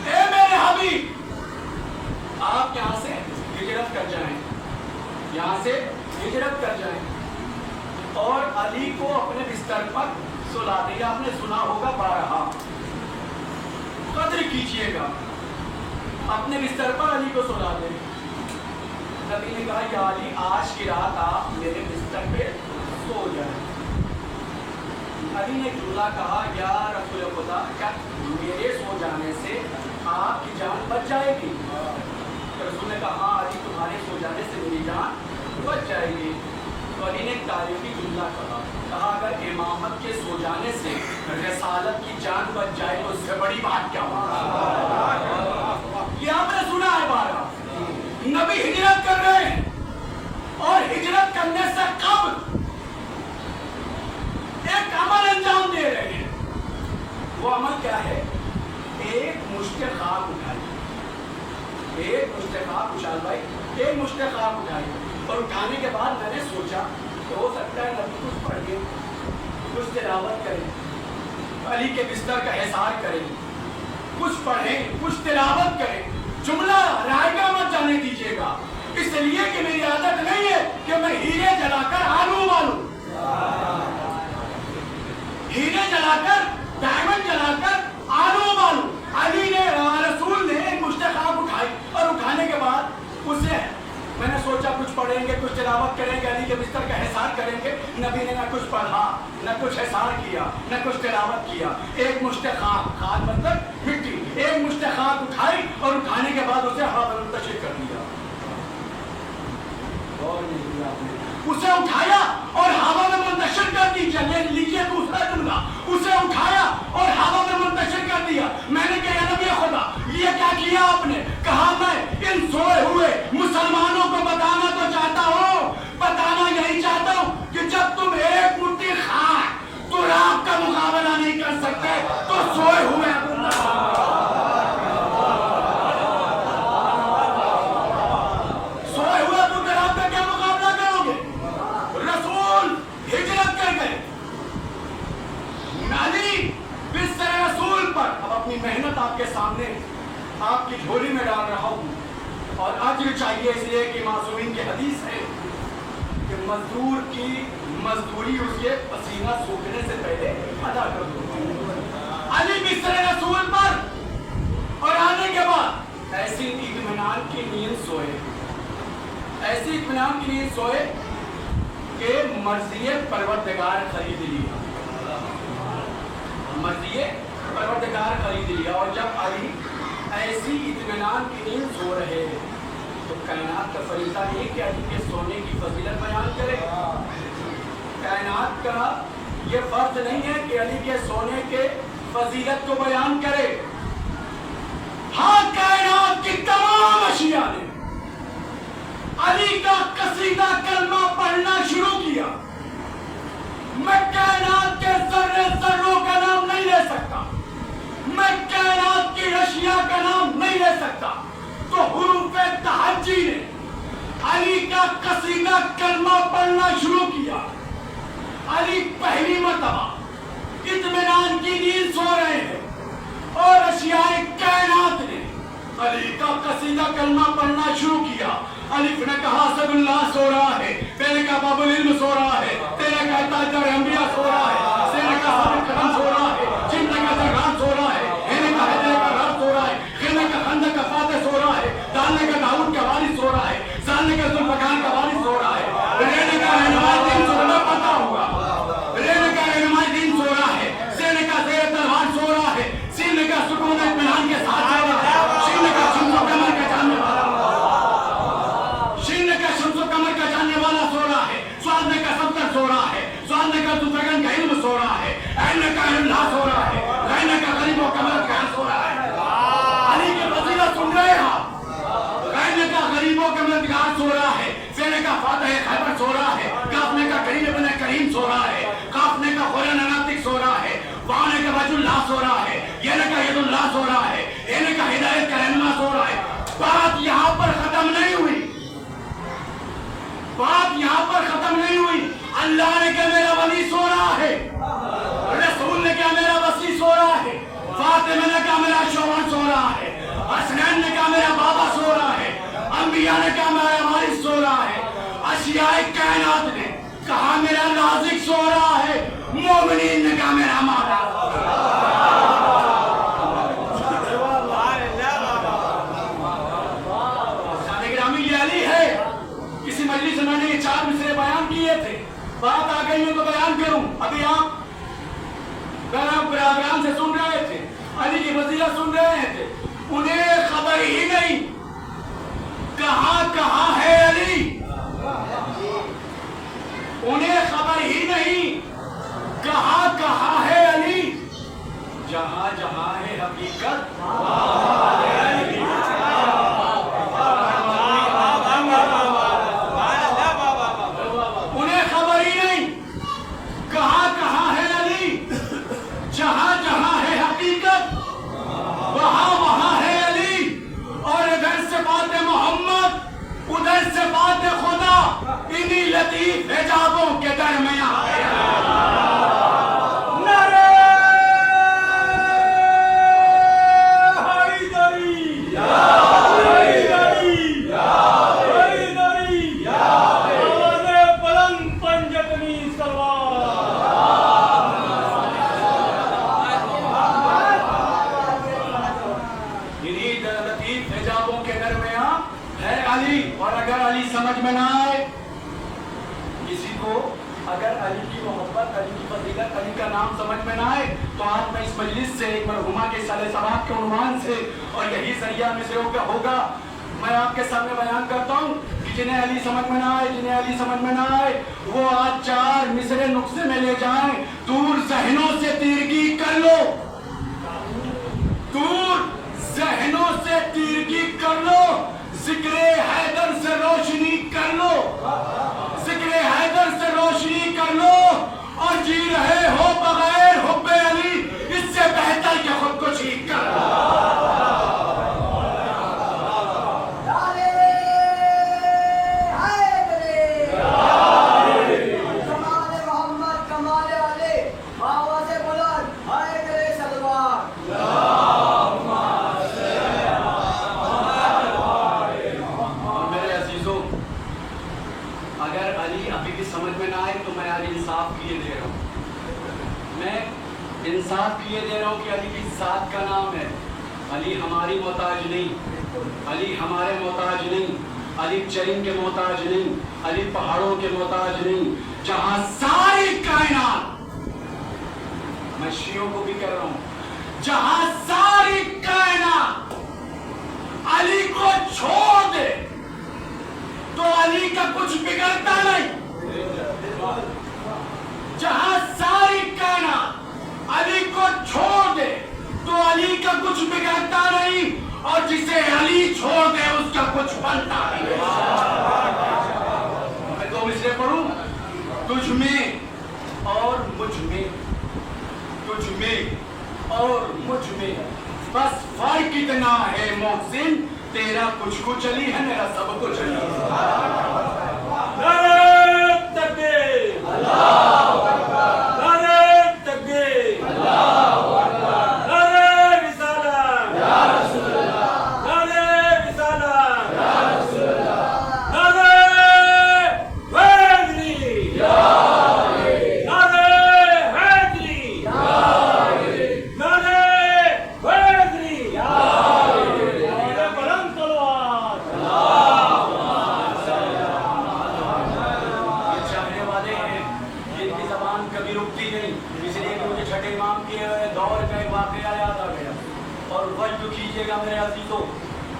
ए मेरे हबीब, आप यहाँ से हिजरत कर जाएं, यहाँ से हिजरत कर जाएं और अली को अपने बिस्तर पर सुला दें। आपने सुना होगा बारहा, कद्र कीजिएगा, अपने बिस्तर पर अली को सुला दें। नबी ने कहा, या अली आज की रात आप मेरे बिस्तर पे सो जाएं। अली ने जुमला कहा, या रसूल खुदा, क्या मेरे सो जाने से आपकी जान बच जाएगी? रसूल ने कहा, हाँ अली, तुम्हारे सो जाने से मेरी जान बच जाएगी। तो अली ने तारीफी जुमला कहा, अगर इमामत के सो जाने से रसालत की जान बच जाए तो उससे बड़ी बात क्या होगी? ये आपने सुना है बारहा। नबी हिजरत कर रहे हैं और हिजरत करने से कब एक अमल अंजाम दे रहे हैं। वो अमल क्या है? एक मुश्ते खाक उठाई, एक मुश्ते खाक, उछाल भाई, एक मुश्ते खाक उठाई। और उठाने के बाद मैंने सोचा तो हो सकता है नबी कुछ पढ़े, कुछ तिलावत करें, अली के बिस्तर का एहसार करें, कुछ पढ़ें, कुछ तिलावत करें, जुमला रायगा मत जाने दीजिएगा, इसलिए कि मेरी आदत नहीं है कि मैं हीरे जलाकर आलू उबालूं, हीरे जलाकर डायमंड जलाकर आलू उबालूं। अली ने रसूल ने एक मुश्त खाक उठाई और उठाने के बाद उसे मैंने सोचा कुछ पढ़ेंगे, कुछ तिलावत करेंगे, अली के बिस्तर का हिसार करेंगे। नबी ने न कुछ पढ़ा, न कुछ हिसार किया, न कुछ तिलावत किया। एक मुश्त खाक, खाक मतलब मिट्टी, एक मुश्त खाक उठाई और उठाने के बाद उसे हवा में मुंतशिर कर दिया। और नहीं किया आपने, उसे उठाया और हवा में मुंतशिर कर दीजिए। ले लीजिए दूसरा जुमला, उसे उठाया और हवा में मुंतशिर कर दिया। मैंने कहा नबी खुदा ये क्या किया आपने? कहा मैं इन सोए हुए मुसलमानों को बताना तो चाहता हूँ, बताना यही चाहता हूँ कि जब तुम एक मुट्ठी खाक तुराब का मुकाबला नहीं कर सकते तो सोए हुए मेहनत आपके सामने आपकी झोली में डाल रहा हूँ। और अज्र चाहिए इसलिए कि मासूमीन की हदीस है कि मजदूर की मजदूरी उसके पसीना सूखने से पहले अदा कर दो। अली बिस्तर रसूल पर और आने के बाद ऐसी इत्मीनान की नींद सोए, ऐसी इत्मीनान की नींद सोए कि मर्ज़िए परवरदिगार खरीद लिया, मर्ज़िए परवरदिगार खरीद लिया। और जब अली ऐसी इत्मीनान की नींद सो रहे तो कायनात का फरीज़ा नहीं कि अली के सोने की फजीलत बयान करे। कायनात का ये फर्ज नहीं है कि अली के सोने के फजीलत को बयान करे। हाँ, कायनात की तमाम अशिया ने अली का कसीदा कलमा पढ़ना शुरू किया। मैं कायनात के जर्रे जर्रों का नाम नहीं ले सकता, मैं कायनात की अशिया का नाम नहीं ले सकता। तो हुरूफ तहज्जी ने अली का कसीदा कलमा पढ़ना शुरू किया। अली पहली मर्तबा इत्मीनान की नींद सो रहे हैं और अशियाए कायनात ने अली का कसीदा कलमा पढ़ना शुरू किया। अलिफ ने कहा असदुल्लाह सो रहा है, मैंने कहा बाबुल इल्म सो रहा है, तेरे का ताजदार अंबिया सो रहा है, तेरे का साबित करम सो रहा है, जिन्ने का जर्रान सो रहा है, हेने का हैदर का रात सो रहा है, खेने का खंदक का फाते सो रहा है, डालने का दाऊद का वारिस सो रहा है, जालने का जुल्फकार का वारिस सो रहा है, रहने का रहनुमाई दिन सो रहा पता होगा, रहने का रहनुमाई दिन सो रहा है, सेने का ज़ेर तलवार सो रहा है, सीने का सुकून इत्मीनान के साथ सो रहा है, सीने का शुम्स कमर का जानने वाला, सीने का शुम्स कमर का जानने वाला सो रहा है, स्वादने का सबकर सो रहा है, स्वादने का दुसगन का इल्म सो रहा है, ऐने का इल्ला सो रहा है, रहने का गरीबों कमर का सो रहा है। अली की फजीलत सुन रहे हैं आप? रहने का गरीबों का मददगार सो रहा है, सेने का फातह खैबर सो रहा है, काफने का करीम इब्न करीम सो रहा है, काफने का खुरन अनातिक सो रहा है, वाने का वजुल्लाह सो रहा है, येने का यदुल्लाह सो रहा है, येने का हिदायत का रहनुमा सो रहा है। बात यहाँ पर खत्म नहीं हुई, बात यहाँ पर खत्म नहीं हुई। अल्लाह ने कहा मेरा वली सो रहा है, रसूल ने कहा मेरा वसी सो रहा है, फातिमा ने कहा मेरा शौहर सो रहा है, हसनैन ने कहा मेरा बाबा सो रहा है, अंबिया ने कहा मेरा वारिस सो रहा है, अशियाए कायनात ने कहा मेरा नाज़िक सो रहा है, मोमिनीन ने कहा मेरा मौला। किसी मजलिस में मैंने ये 4 मिसरे बयान किए थे, बात आ गई है तो बयान करूं। अभी आप प्रोग्राम से सुन रहे थे, अली की फजीलत सुन रहे थे, उन्हें खबर ही नहीं कहां है अली, उन्हें खबर ही नहीं कहां है अली। जहां जहां है हकीकत उन्हें खबर ही नहीं कहां है अली। जहां जहां है हकीकत वहां है अली। और इधर से बात मोहम्मद, उधर से बात खुदा, इन्हीं लतीफ हिजाबों के दरमियान है। नारे اگر علی کی محبت، علی کی فضیلت، علی کا نام سمجھ میں نہ آئے تو آج میں اس مجلس سے ایک مرحومہ کے سال ثواب کے عنوان سے اور یہی ذریعہ مصرعوں کا ہوگا، میں آپ کے سامنے بیان کرتا ہوں کہ جنہیں علی سمجھ میں نہ آئے، جنہیں علی سمجھ میں نہ آئے وہ آج 4 مصرے نقصے میں لے جائیں. دور ذہنوں سے تیرگی کر لو، دور ذہنوں سے تیرگی کر لو، ذکر حیدر سے روشنی کر لو، ذکر حیدر سے روشنی کر لو، اور جی رہے ہو بغیر حب علی، اس سے بہتر کہ خود کو ٹھیک کر لو. انصاف کیے دے رہا ہوں کہ علی کی ذات کا نام ہے. علی ہماری محتاج نہیں، علی ہمارے محتاج نہیں، علی چرن کے محتاج نہیں، علی پہاڑوں کے محتاج نہیں. جہاں ساری کائنات، میں شیعوں کو بھی کہہ رہا ہوں، جہاں ساری کائنات علی کو چھوڑ دے تو علی کا کچھ بگڑتا نہیں. جہاں ساری کائنات علی کو چھوڑ دے تو علی کا کچھ بگڑتا نہیں، اور جسے علی چھوڑ دے اس کا کچھ بنتا نہیں. میں 2 مصرے پڑھوں، تجھ میں اور مجھ میں، تجھ میں اور مجھ میں بس فرق اتنا ہے محسن، تیرا کچھ کچھ علی ہے، میرا سب کچھ علی ہے.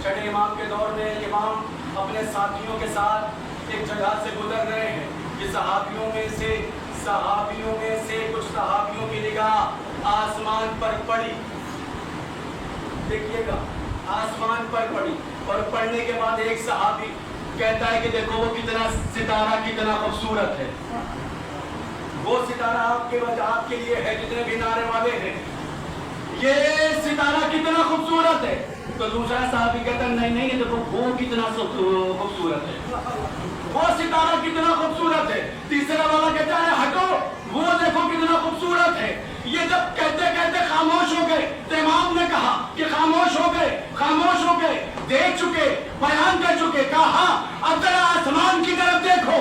چھٹے امام کے دور میں امام اپنے ساتھیوں کے ساتھ ایک جگہ سے گزر رہے ہیں کہ صحابیوں میں سے کچھ صحابیوں کی نگاہ آسمان پر پڑی. دیکھیے گا، آسمان پر پڑی، اور پڑھنے کے بعد ایک صحابی کہتا ہے کہ دیکھو وہ کتنا ستارہ کتنا خوبصورت ہے. وہ ستارہ آپ کے لیے ہے جتنے بھی نعرے والے ہیں، یہ ستارہ کتنا خوبصورت ہے. تو دوسرا صحابی کہتا ہے نہیں دیکھو وہ کتنا خوبصورت ہے، وہ ستارہ کتنا خوبصورت ہے. تیسرا والا کہتا ہے ہٹو، وہ دیکھو کتنا خوبصورت ہے. یہ جب کہتے کہتے خاموش ہو گئے تو امام نے کہا کہ خاموش ہو گئے، دیکھ چکے، بیان کر چکے. کہا اب ذرا آسمان کی طرف دیکھو،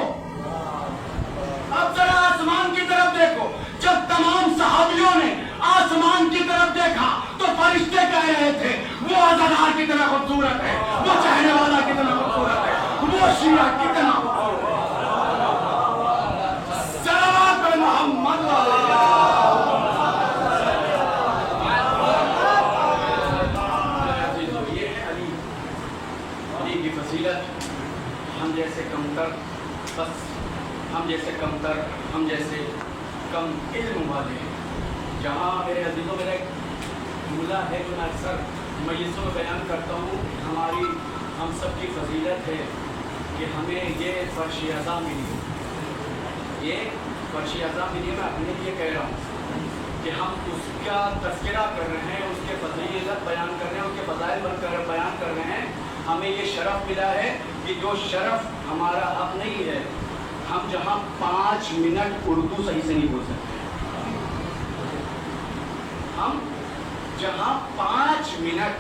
اب ذرا آسمان کی طرف دیکھو. جب تمام صحابیوں نے آسمان کی طرف دیکھا تو فرشتے کہہ رہے تھے وہ ازہار کتنا خوبصورت ہے، وہ چہرے والا کتنا خوبصورت ہے، وہ شیعہ کتنا صلوات پہ محمد یہ ہے علی کی فضیلت. ہم جیسے کمتر، بس ہم جیسے کمتر، ہم جیسے کم علم والے ہیں. جہاں میرے عزیزوں میرا ایک جملہ ہے جو میں اکثر مجلسوں میں بیان کرتا ہوں، ہم سب کی فضیلت ہے کہ ہمیں یہ فرش عزا ملی، یہ فرش عزا ملی. میں اپنے لیے کہہ رہا ہوں کہ ہم اس کا تذکرہ کر رہے ہیں، اس کے فضیلت بیان کر رہے ہیں، اس کے فضائل بیان کر رہے ہیں. ہمیں یہ شرف ملا ہے کہ جو شرف ہمارا حق نہیں ہے، ہم جہاں 5 منٹ اردو صحیح سے نہیں بول سکتے، ہم جہاں 5 منٹ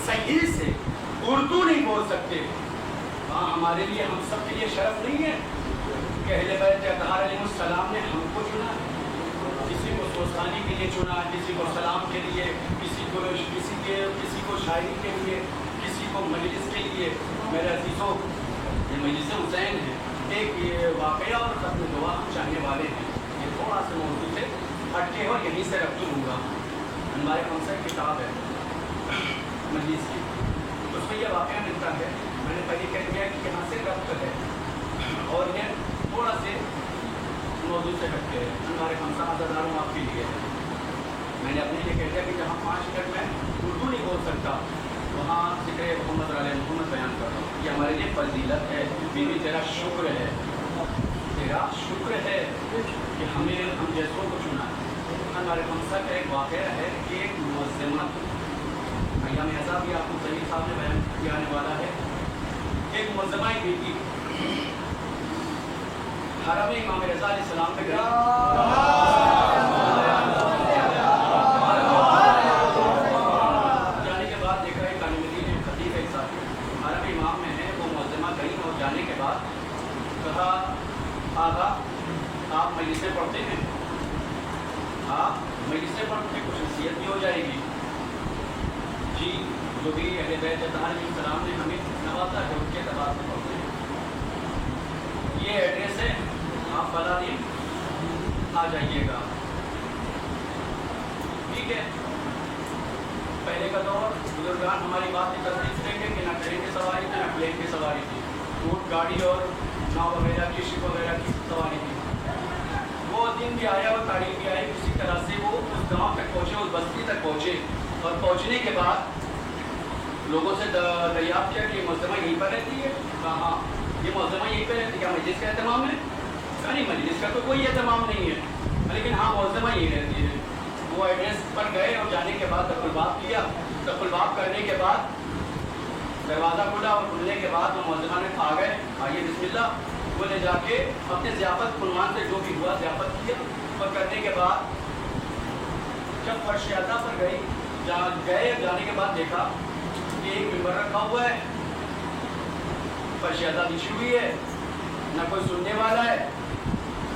صحیح سے اردو نہیں بول سکتے، وہاں ہمارے لیے، ہم سب کے لیے شرف نہیں ہے کہ اہل بیت اطہار علیہ السلام نے ہم کو چنا. کسی کو سوستانی کے لیے چنا، کسی کو سلام کے لیے، کسی کو شاعری کے لیے، کسی کو مجلس کے لیے. میرے عزیزوں، یہ مجلس حسین ہے. ایک یہ واقعہ اور ختم دعا ہم چاہیے हमारे खमसा मज़ेदार हूँ आपके लिए है। मैंने अपने लिए कह दिया कि जहाँ 5 मिनट में उर्दू नहीं बोल सकता वहाँ ज़िक्र मोहम्मद मोहम्मद बयान कर रहा हूँ। ये हमारे लिए फजीलत है। बीवी तेरा शुक्र है कि हम जैसों को चुना है। हमारे खमसा का एक वाक़या है कि एक मुअज़्ज़िमा अय्याम ऐसा भी आपको सही साहब ने बयान किया आने वाला है। एक मुअज़्ज़िमा की बेटी हरम इमाम रज़ा अलैहिस्सलाम पे गई। जाने के बाद देखा एक कानूनी खतीब एक साथ हरम इमाम में है, वो मुअज़्ज़िमा गई और जाने के बाद कहा आगा आप मजलिसें पढ़ते हैं, आप मजलिसें पढ़ते कुछ नसीहत भी हो जाएगी। जी जो भी अहले बैत अलैहिस्सलाम ने हमें नवाजा है उनके तबाद से पढ़ते हैं। ये एड्रेस है, आप फला दिन आ जाइएगा। ठीक है, पहले का दौर बुजुर्गान हमारी बात की तस्दीक करेंगे कि ना ट्रेन की सवारी थी ना प्लेन की सवारी थी, ऊँट गाड़ी और नाव वगैरह की शिप वगैरह की सवारी थी। वो दिन भी आया और तारीख भी आई, उसी तरह से वो उस गांव तक पहुँचे, उस बस्ती तक पहुँचे और पहुँचने के बाद लोगों से दरियाफ्त किया कि ये मुअज़्ज़िमा यहीं पर रहती है। कहा ये मुअज़्ज़िमा यहीं पर रहती है, क्या मजलिस का एहतमाम है? नहीं, मजलिस का तो कोई एहतमाम नहीं है, लेकिन हाँ मुअज़्ज़िमा यहीं रहती है। वो एड्रेस पर गए और जाने के बाद तक़ुलबाब किया। तक़ुलबाब करने के बाद दरवाज़ा खुला और खुलने के बाद वो मुअज़्ज़िमा ने आ गए, आइए बिस्मिल्लाह। वो ले जाके अपने ज़ियाफ़त कुनवान से जो भी हुआ ज़ियाफ़त किया और करने के बाद जब फर्शियादा पर गए जाने के बाद देखा कि एक मिंबर रखा हुआ है, फर्शियादा बिछी हुई है, ना कोई सुनने वाला है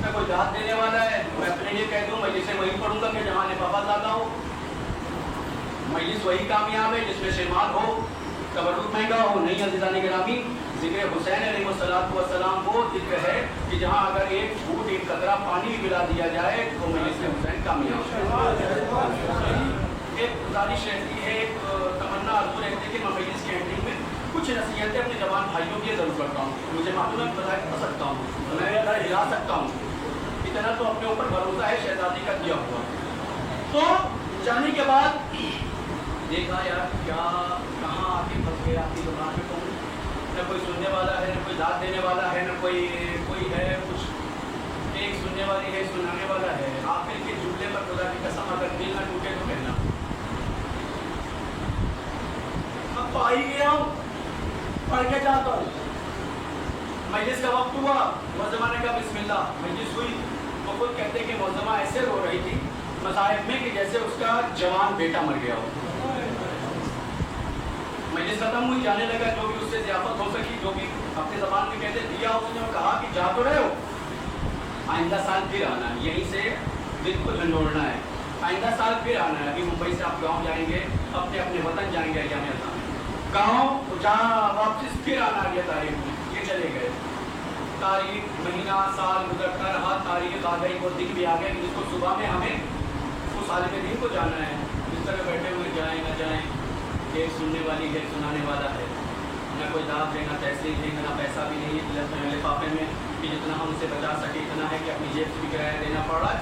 ना कोई दाद देने वाला है। मैं अपने लिए कह दूँ मजलिस वही पढ़ूंगा कि जहाँ लिफाफा ज़्यादा हो, मजलिस वही कामयाब है जिसमें शेमाल हो, तबरुक महंगा हो। नहीं अज़ीज़ान गिरामी, ज़िक्र हुसैन अलैहिस्सलाम वो जिक्र है कि जहाँ अगर एक फूट एक कतरा पानी भी पिला दिया जाए तो मजलिस हुसैन कामयाब है। एक गुजारिश रहती है, एक तमन्ना आरज़ू रहती है कि मैं मजलिस की एंडिंग में कुछ नसीहतें अपने जवान भाइयों की ज़रूर करता हूँ। मुझे मालूम है बता सकता हूँ, मैं हिला सकता हूँ, इतना तो अपने ऊपर भरोसा है शहजादी का किया हुआ। तो जाने के बाद देखा यार क्या कहाँ आके फंस गया, आपकी दुकान पे कौन, न कोई सुनने वाला है, न कोई दाद देने वाला है, न कोई है कुछ, एक सुनने वाली है सुनाने वाला है। आखिर के जुमले पर खुदा की कसम अगर दिल न टूटे तो कहना। अब तो आ ही गया हूँ, पढ़ के जाता हूँ। मजलिस का वक्त हुआ, मुअज़्ज़िमा ने कहा बिस्मिल्लाह। मजलिस हुई तो खुद कहते कि मुअज़्ज़िमा ऐसे रो रही थी मसाइब में कि जैसे उसका जवान बेटा मर गया हो। मजलिस खत्म हुई, जाने लगा, जो भी उससे ज़ियाफ़त हो सकी, जो भी अपने ज़बान में कहते दिया, उसने कहा कि जा तो रहे हो, आइंदा साल फिर आना है, यहीं से दिल को झंझोड़ना है, आइंदा साल फिर आना है। अभी मुंबई से आप गाँव जाएंगे, अपने अपने वतन जाएंगे, अय्याम गाँव जहाँ वापस फिर आना है तारीख में। ये चले गए, तारीख महीना साल गुजरता रहा, तारीख आ गई, वो दिन भी आ गए जिसको सुबह में हमें उस आलिम दिन को जाना है। इस तरह बैठे हुए जाएँ न जाएँ, एक सुनने वाली है सुनाने वाला है, न कोई दाब है, न तहसील है, न पैसा भी नहीं है लिफाफे में कि जितना हम उसे बचा सके इतना है कि अपनी जेब से भी किराया देना पड़ रहा है।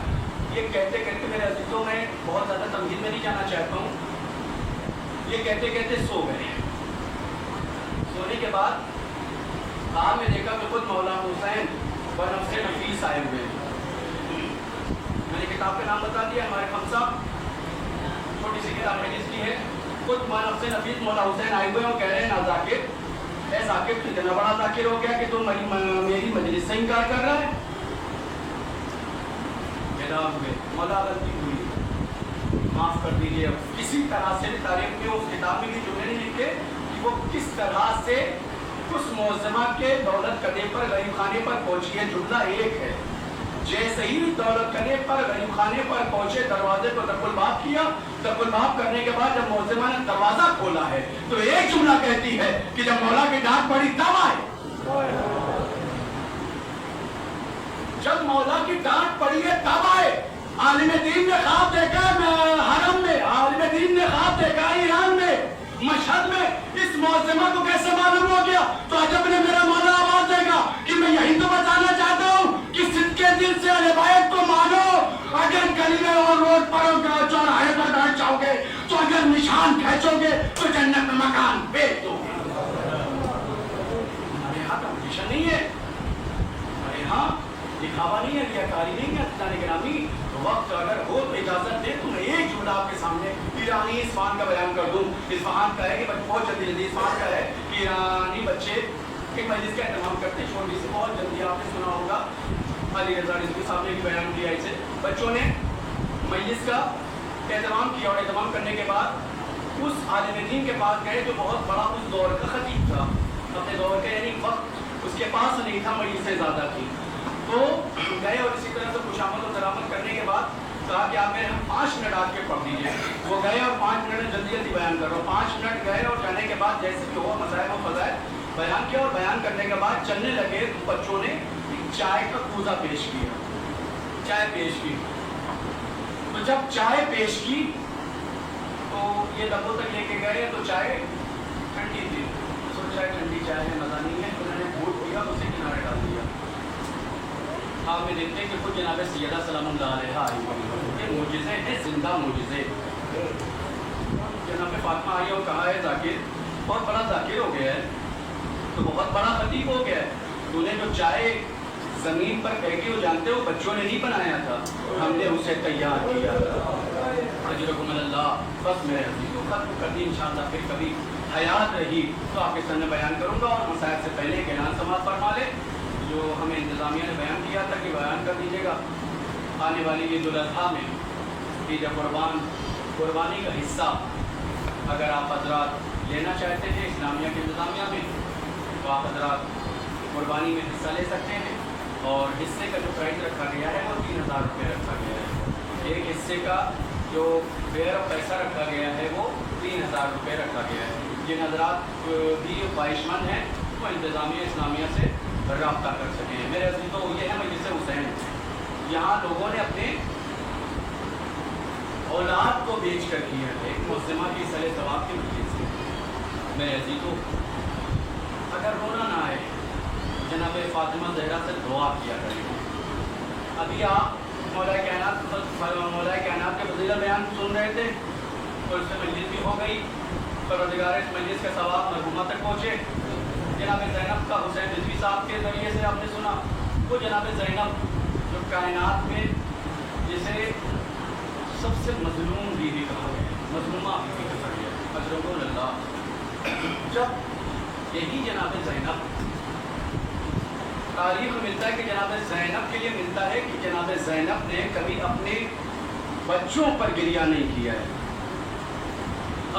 ये कहते कहते मेरे अजीज़ों में बहुत ज़्यादा तमहीद में नहीं जाना चाहता हूँ। ये कहते कहते सो गए। सोने के बाद आज में देखा कि खुद मौलाना हुसैन बनफ़से नफीस आए हुए हैं। मैंने किताब का नाम बता दिया, हमारे खमसा छोटी सी किताब है जिसकी है, खुद बनफ़से नफीस मौला हुसैन आए हुए हैं और कह रहे हैं ना ज़ाकिर, ए ज़ाकिर तू इतना बड़ा ज़ाकिर हो गया कि तुम मेरी मजलिस से इनकार कर रहा है। मौला गलती हुई, माफ़ कर दीजिए। किसी तरह से भी तारीख में उस किताब में भी जुमले नहीं लिखे कि वो किस तरह से उस मुअज़्ज़िमा के दौलत कदे पर गरीब खाने पर पहुंची है। जुमला एक है, जैसे ही दौलत कदे पर गरीब खाने पर पहुंचे, दरवाजे पर तक़ुलबाब किया। तक़ुलबाब करने के बाद जब मुअज़्ज़िमा ने दरवाजा खोला है तो एक जुमला कहती है कि जब मौला की डांट पड़ी तब आए। जब मौला की डांट पड़ी है तब आए। आलिम दीन ने ख्वाब देखा हरम में, आलिम दीन ने ख्वाब देखा ईरान में, मशहद में। इस मुअज़्ज़िमा को कैसे मालूम हो गया? तो अजब ने मेरा मौला आवाज देगा कि मैं यही तो बताना चाहता हूँ कि सिद्के दिल से अहले बैत को मानो चौराहे पर बैठ जाओगे तो अगर निशान खींचोगे तो जन्नत में मकान बेच दोगे। हमारे यहाँ कंपटीशन नहीं है, हमारे यहाँ दिखावा नहीं है, रियाकारी नहीं है। जाने के नामी तो वक्त अगर हो तो इजाजत दे तो मैं एक जुमला आपके सामने ईरानी इस्फहान का बयान कर दूं। इस्फहान का है कि बहुत जल्दी इस्फहान का है कि ईरानी बच्चे एक मजलिस का एहतमाम करते हैं छोटी से, बहुत जल्दी आपने सुना होगा अली रज़ा रिज़वी साहब ने भी बयान किया इसे। बच्चों ने मजलिस का एहतमाम किया और एहतमाम करने के बाद उस आलिम दीन के पास गए जो बहुत बड़ा उस दौर का खतीब था, अपने दौर का यानी वक्त उसके पास नहीं था, मजलिसें ज़्यादा थी। तो गए और इसी तरह से खुशामद और दरामद करने के बाद कहा कि आप मेरे हम 5 मिनट आके पढ़ दीजिए। वो गए और 5 मिनट जल्दी जल्दी बयान कर रहा हूँ। 5 मिनट गए और जाने के बाद जैसे कि हुआ मसाइल व फज़ाइल बयान किया और बयान करने के बाद चलने लगे तो बच्चों ने चाय का कूजा पेश किया, चाय पेश की। तो जब चाय पेश की तो ये लबों तक लेके गए तो चाय ठंडी थी, सोचा ठंडी चाय है मज़ा नहीं है, उन्होंने घूट पिया उसे किनारे डाल दिया। आप में देखते हैं कि खुद जनाब सैयदा सलामुल्लाह अलैहा ये मोजिज़े हैं, जिंदा मोजिज़े। जनाब फातिमा आई और कहा है जाकिर बहुत बड़ा जाकिर हो गया है, तो बहुत बड़ा खतीब हो गया है, तूने जो चाय ज़मीन पर फेंकी वो जानते हो बच्चों ने नहीं बनाया था, हमने उसे तैयार किया। अजरकुम अल्लाह। बस मेरे अज़ीज़ों खत्म कर दी, इंशाअल्लाह फिर कभी हयात रही तो आपके सामने बयान करूँगा। और मसाइल से पहले एक ऐलान समाअत फरमा ले जो हमें इंतज़ामिया ने बयान किया था कि बयान कर दीजिएगा आने वाली ईद उल अज़हा में ईद कुर्बानी का हिस्सा अगर आप हज़रात लेना चाहते हैं इस्लामिया के इंतज़ामिया में तो आप हज़रात कुर्बानी में हिस्सा ले सकते हैं। और हिस्से का जो प्राइस रखा गया है वो 3000 रुपये रखा गया है। एक हिस्से का जो फेयर ऑफ पैसा रखा गया है वो 3000 रुपये रखा गया है। जिन हज़रात भी ख्वाहिशमंद हैं वो इंतज़ामिया इस्लामिया से रब्ता कर सकें। मेरे अज़ीज़ तो ये है मजलिस हुसैन, यहाँ लोगों ने अपने औलाद को बेच कर किया है मुस्लिमा की सले सवाब की वजह से। मेरे अज़ीज़ तो अगर रोना ना आए जनाब फातिमा ज़हरा से दुआ किया करें। अभी आप मौला कायनात के फजीलत बयान सुन रहे थे और उससे मजलिस भी हो गई, परवरदिगार इस मजलिस का सवाब मरहुमा तक पहुँचे। जनाब ज़ैनब का हुसैन रिज़वी साहब के ज़रिए से आपने सुना, वो जनाब ज़ैनब जो कायनात में जिसे सबसे मज़लूम बीवी कहा गया, मज़लूमा बीवी कहा गया, अजरकुल्लाह। जब यही जनाब ज़ैनब तारीख में मिलता है कि जनाब ज़ैनब के लिए मिलता है कि जनाब ज़ैनब ने कभी अपने बच्चों पर गिरिया नहीं किया है,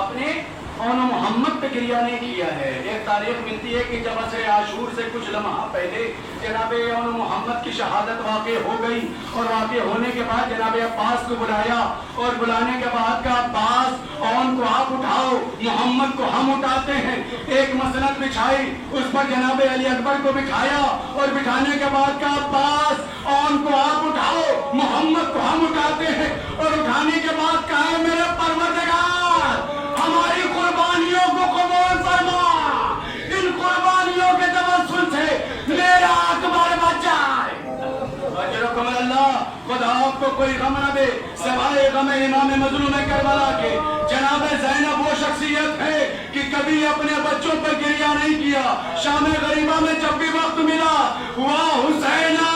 अपने और मोहम्मद पे गिरिया नहीं किया है। एक तारीख मिलती है कि जब असर आशूर से कुछ लम्हा पहले जनाब और मोहम्मद की शहादत वाक़ हो गई और वाक़ होने के बाद जनाब अब्बास को बुलाया और बुलाने के बाद का अब्बास औन को आप उठाओ, मोहम्मद को हम उठाते हैं। एक मसनद बिछाई, उस पर जनाब अली अकबर को बिठाया और बिठाने के बाद का अब्बास औन को आप उठाओ, मोहम्मद को हम उठाते हैं। और उठाने के बाद कहा है मेरे परवरदिगार हमारी कुर्बानियों को कबूल फरमा, इन कुर्बानियों के तवस्सुल से मेरा अकबर बच जाए। अजरकुम अल्लाह। खुदा आपको कोई गम न दे सिवाय गम इमाम मज़लूम करबला के। जनाब ज़ैनब वो शख्सियत है कि कभी अपने बच्चों पर गिरिया नहीं किया। शाम गरीबा में जब भी वक्त मिला वाह हुसैना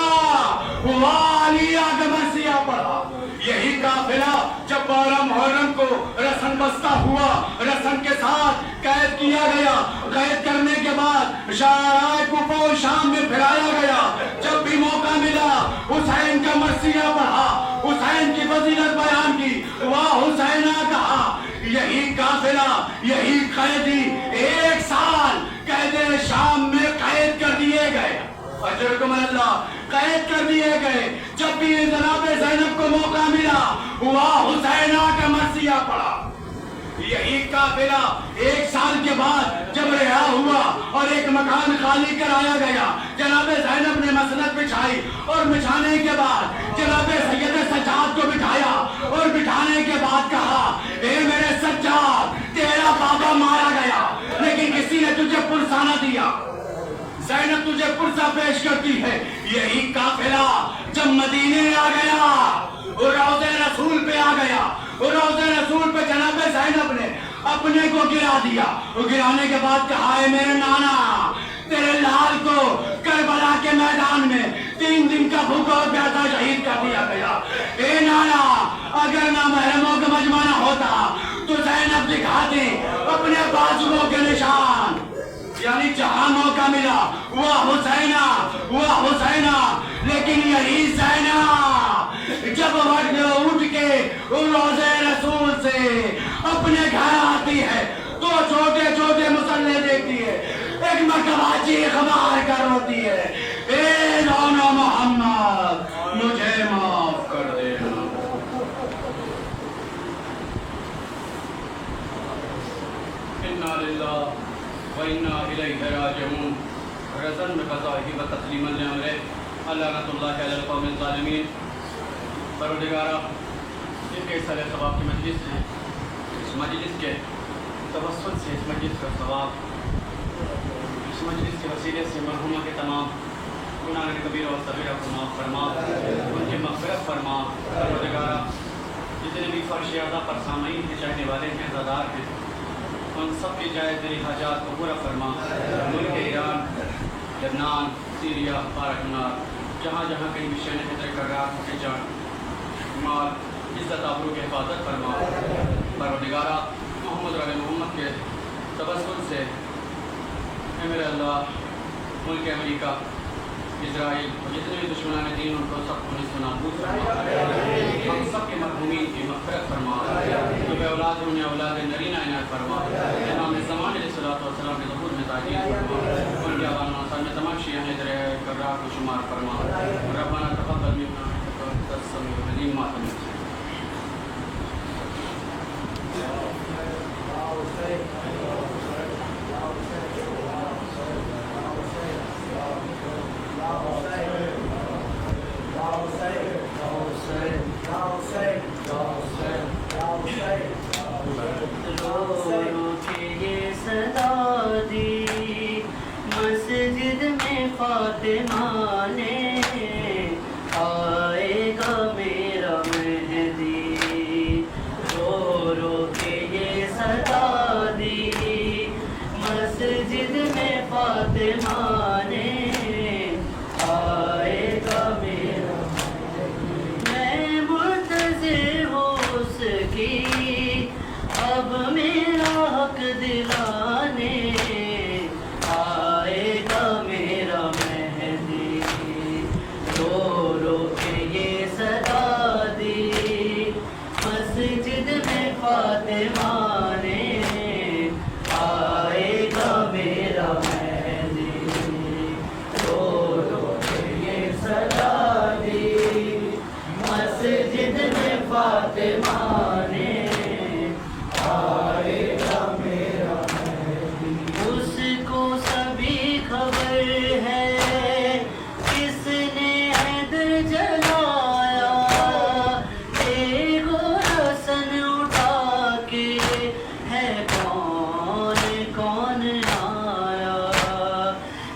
वाह अलिया का मरसिया पढ़ा। यही काफिला जब 12 मुहर्रम को रसन बस्ता हुआ, रसन के साथ कैद किया गया, कैद करने के बाद शाहराए कुफा और शाम में फिराया गया। जब भी मौका मिला हुसैन का मरसिया पढ़ा, हुसैन की फजीलत बयान की, वाह हुसैना कहा। यही काफिला, यही कैदी 1 साल कैद शाम में कैद कर दिए गए। अजरकुम अल्लाह, कैद कर दिए गए। जब भी जनाब ज़ैनब को मौका मिला वाह हुसैना का मरसिया पड़ा। यही काफिला 1 साल के बाद जब रिहा हुआ और एक मकान खाली कराया गया, जनाब ज़ैनब ने मसनद बिछाई और बिछाने के बाद जनाब सैयद सज्जाद को बिठाया और बिठाने के बाद कहा ए मेरे सज्जाद तेरा बाबा मारा गया लेकिन किसी ने तुझे पुरसाना दिया, ज़ैनब तुझे पुरसा पेश करती है। यही काफिला जब मदीने आ गया और रोज़े रसूल पे आ गया, روضہ رسول پہ جناب زینب نے اپنے کو گرا دیا. گرانے کے بعد کہا ہے میرے نانا تیرے لال کو کربلا کے میدان میں 3 دن کا بھوکا اور پیاسا شہید کر دیا گیا. اے نانا اگر نہ محرموں کا مجمع نہ ہوتا تو زینب دکھاتے اپنے بازوؤں کے نشان. یعنی جہاں موقع ملا وہ حسینہ لیکن یہی زینب جب اٹھ کے روضہ رسول سے اپنے گھر آتی ہے تو چھوٹے چھوٹے مسلح دیکھتی ہے, ایک مرتبہ چیخ مار کر روتی ہے, اے نانا محمد مجھے معاف کر دینا. انا للہ وَإِنَّا إِلَيْهِ رَاجِعُونَ. رضاً بقضائه وتسلیما لأمره لعنۃ اللہ علی القوم الظالمین. پروردگارا یہ کیسا ثواب کی مجلس ہے, اس مجلس کے توسط سے اس مجلس کا ثواب, اس مجلس کے وسیلے سے مرحومہ کے تمام گناہ کبیرہ و صغیرہ کو معاف فرما, ان کی مغفرت فرما. پروردگارا جتنے بھی فرش اعضاء پر سامعین کے چاہنے والے ہیں, عزادار ہیں, ان سب کی جائز دلی حاجات کو پورا فرما. ملک ایران, لبنان, سیریا, پاکستان, جہاں جہاں کہیں بھی شہر خطرے کر رہا ہے, جان مال عزت آبرو کی حفاظت فرما. پروردگارا محمد رب محمد کے تبسل سے اے میرے اللہ ملک امریکہ, اسرائیل اور جتنے بھی دشمنان دین ان کو سب کو نصف نابود فرما. ہم سب کے مرحومین کی مغفرت فرما, جو بے اولاد انہیں اولاد نرینہ عنایت فرما. امام زمان علیہ الصلوۃ والسلام کے ظہور میں تاکید فرما, ان کے آبان و آثار میں تمام شیعہ در کرار کو شمار فرما. ربنا تقبل منا انک انت السمیع العلیم. ماتم مسجد میں فاطمہ نے آئے گا میرا مہدی, رو رو کے یہ صدا دی. مسجد میں فاطمہ نے آئے گا میرا مہدی, میں منتظر ہوں اس کی اب میرا حق دلانے. آئے گا میرا مہدی, رو رو کے یہ صدا دی. مسجد میں فاطمہ نے آئے گا میرا مہدی, رو رو کے یہ صدا دی. مسجد میں فاطمہ نے آئے گا میرا مہدی. اس کو سبھی خبر ہے کس نے حیدر جلایا, ایک رسن اٹھا کے ہے کون کون آیا.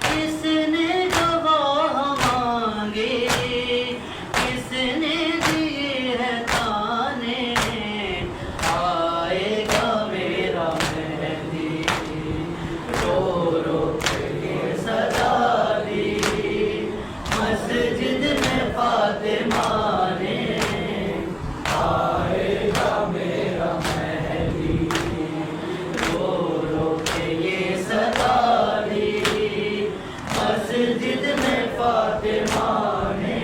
کس نے گواہ مانگے, کس نے دیے ہے تانے. آئے گا میرا مہدی, رو رو کے یہ صدا دی. مسجد میں فاطمہ نے آئے گا میرا مہدی, رو رو کے یہ صدا دی. مسجد میں فاطمہ نے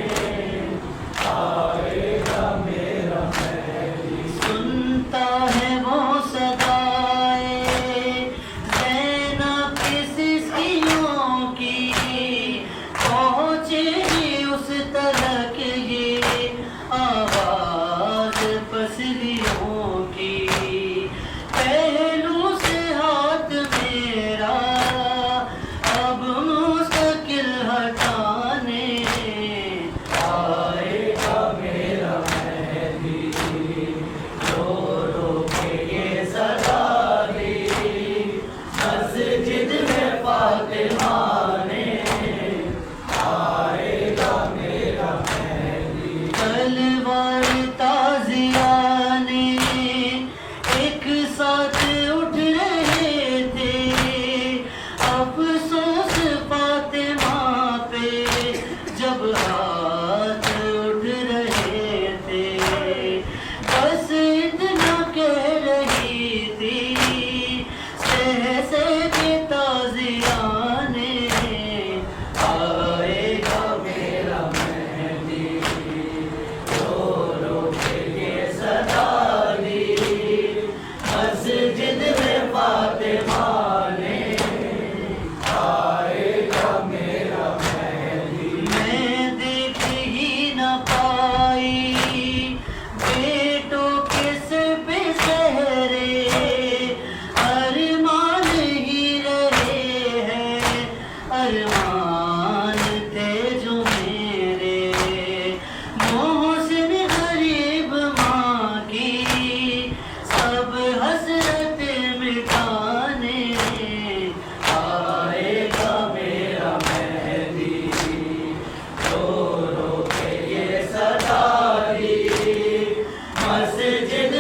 ارمان تھے جو میرے، محسن غریب ماں کی سب حسرت مٹانے، آئے گا میرا مہدی رو رو کے یہ صدا دی، مسجد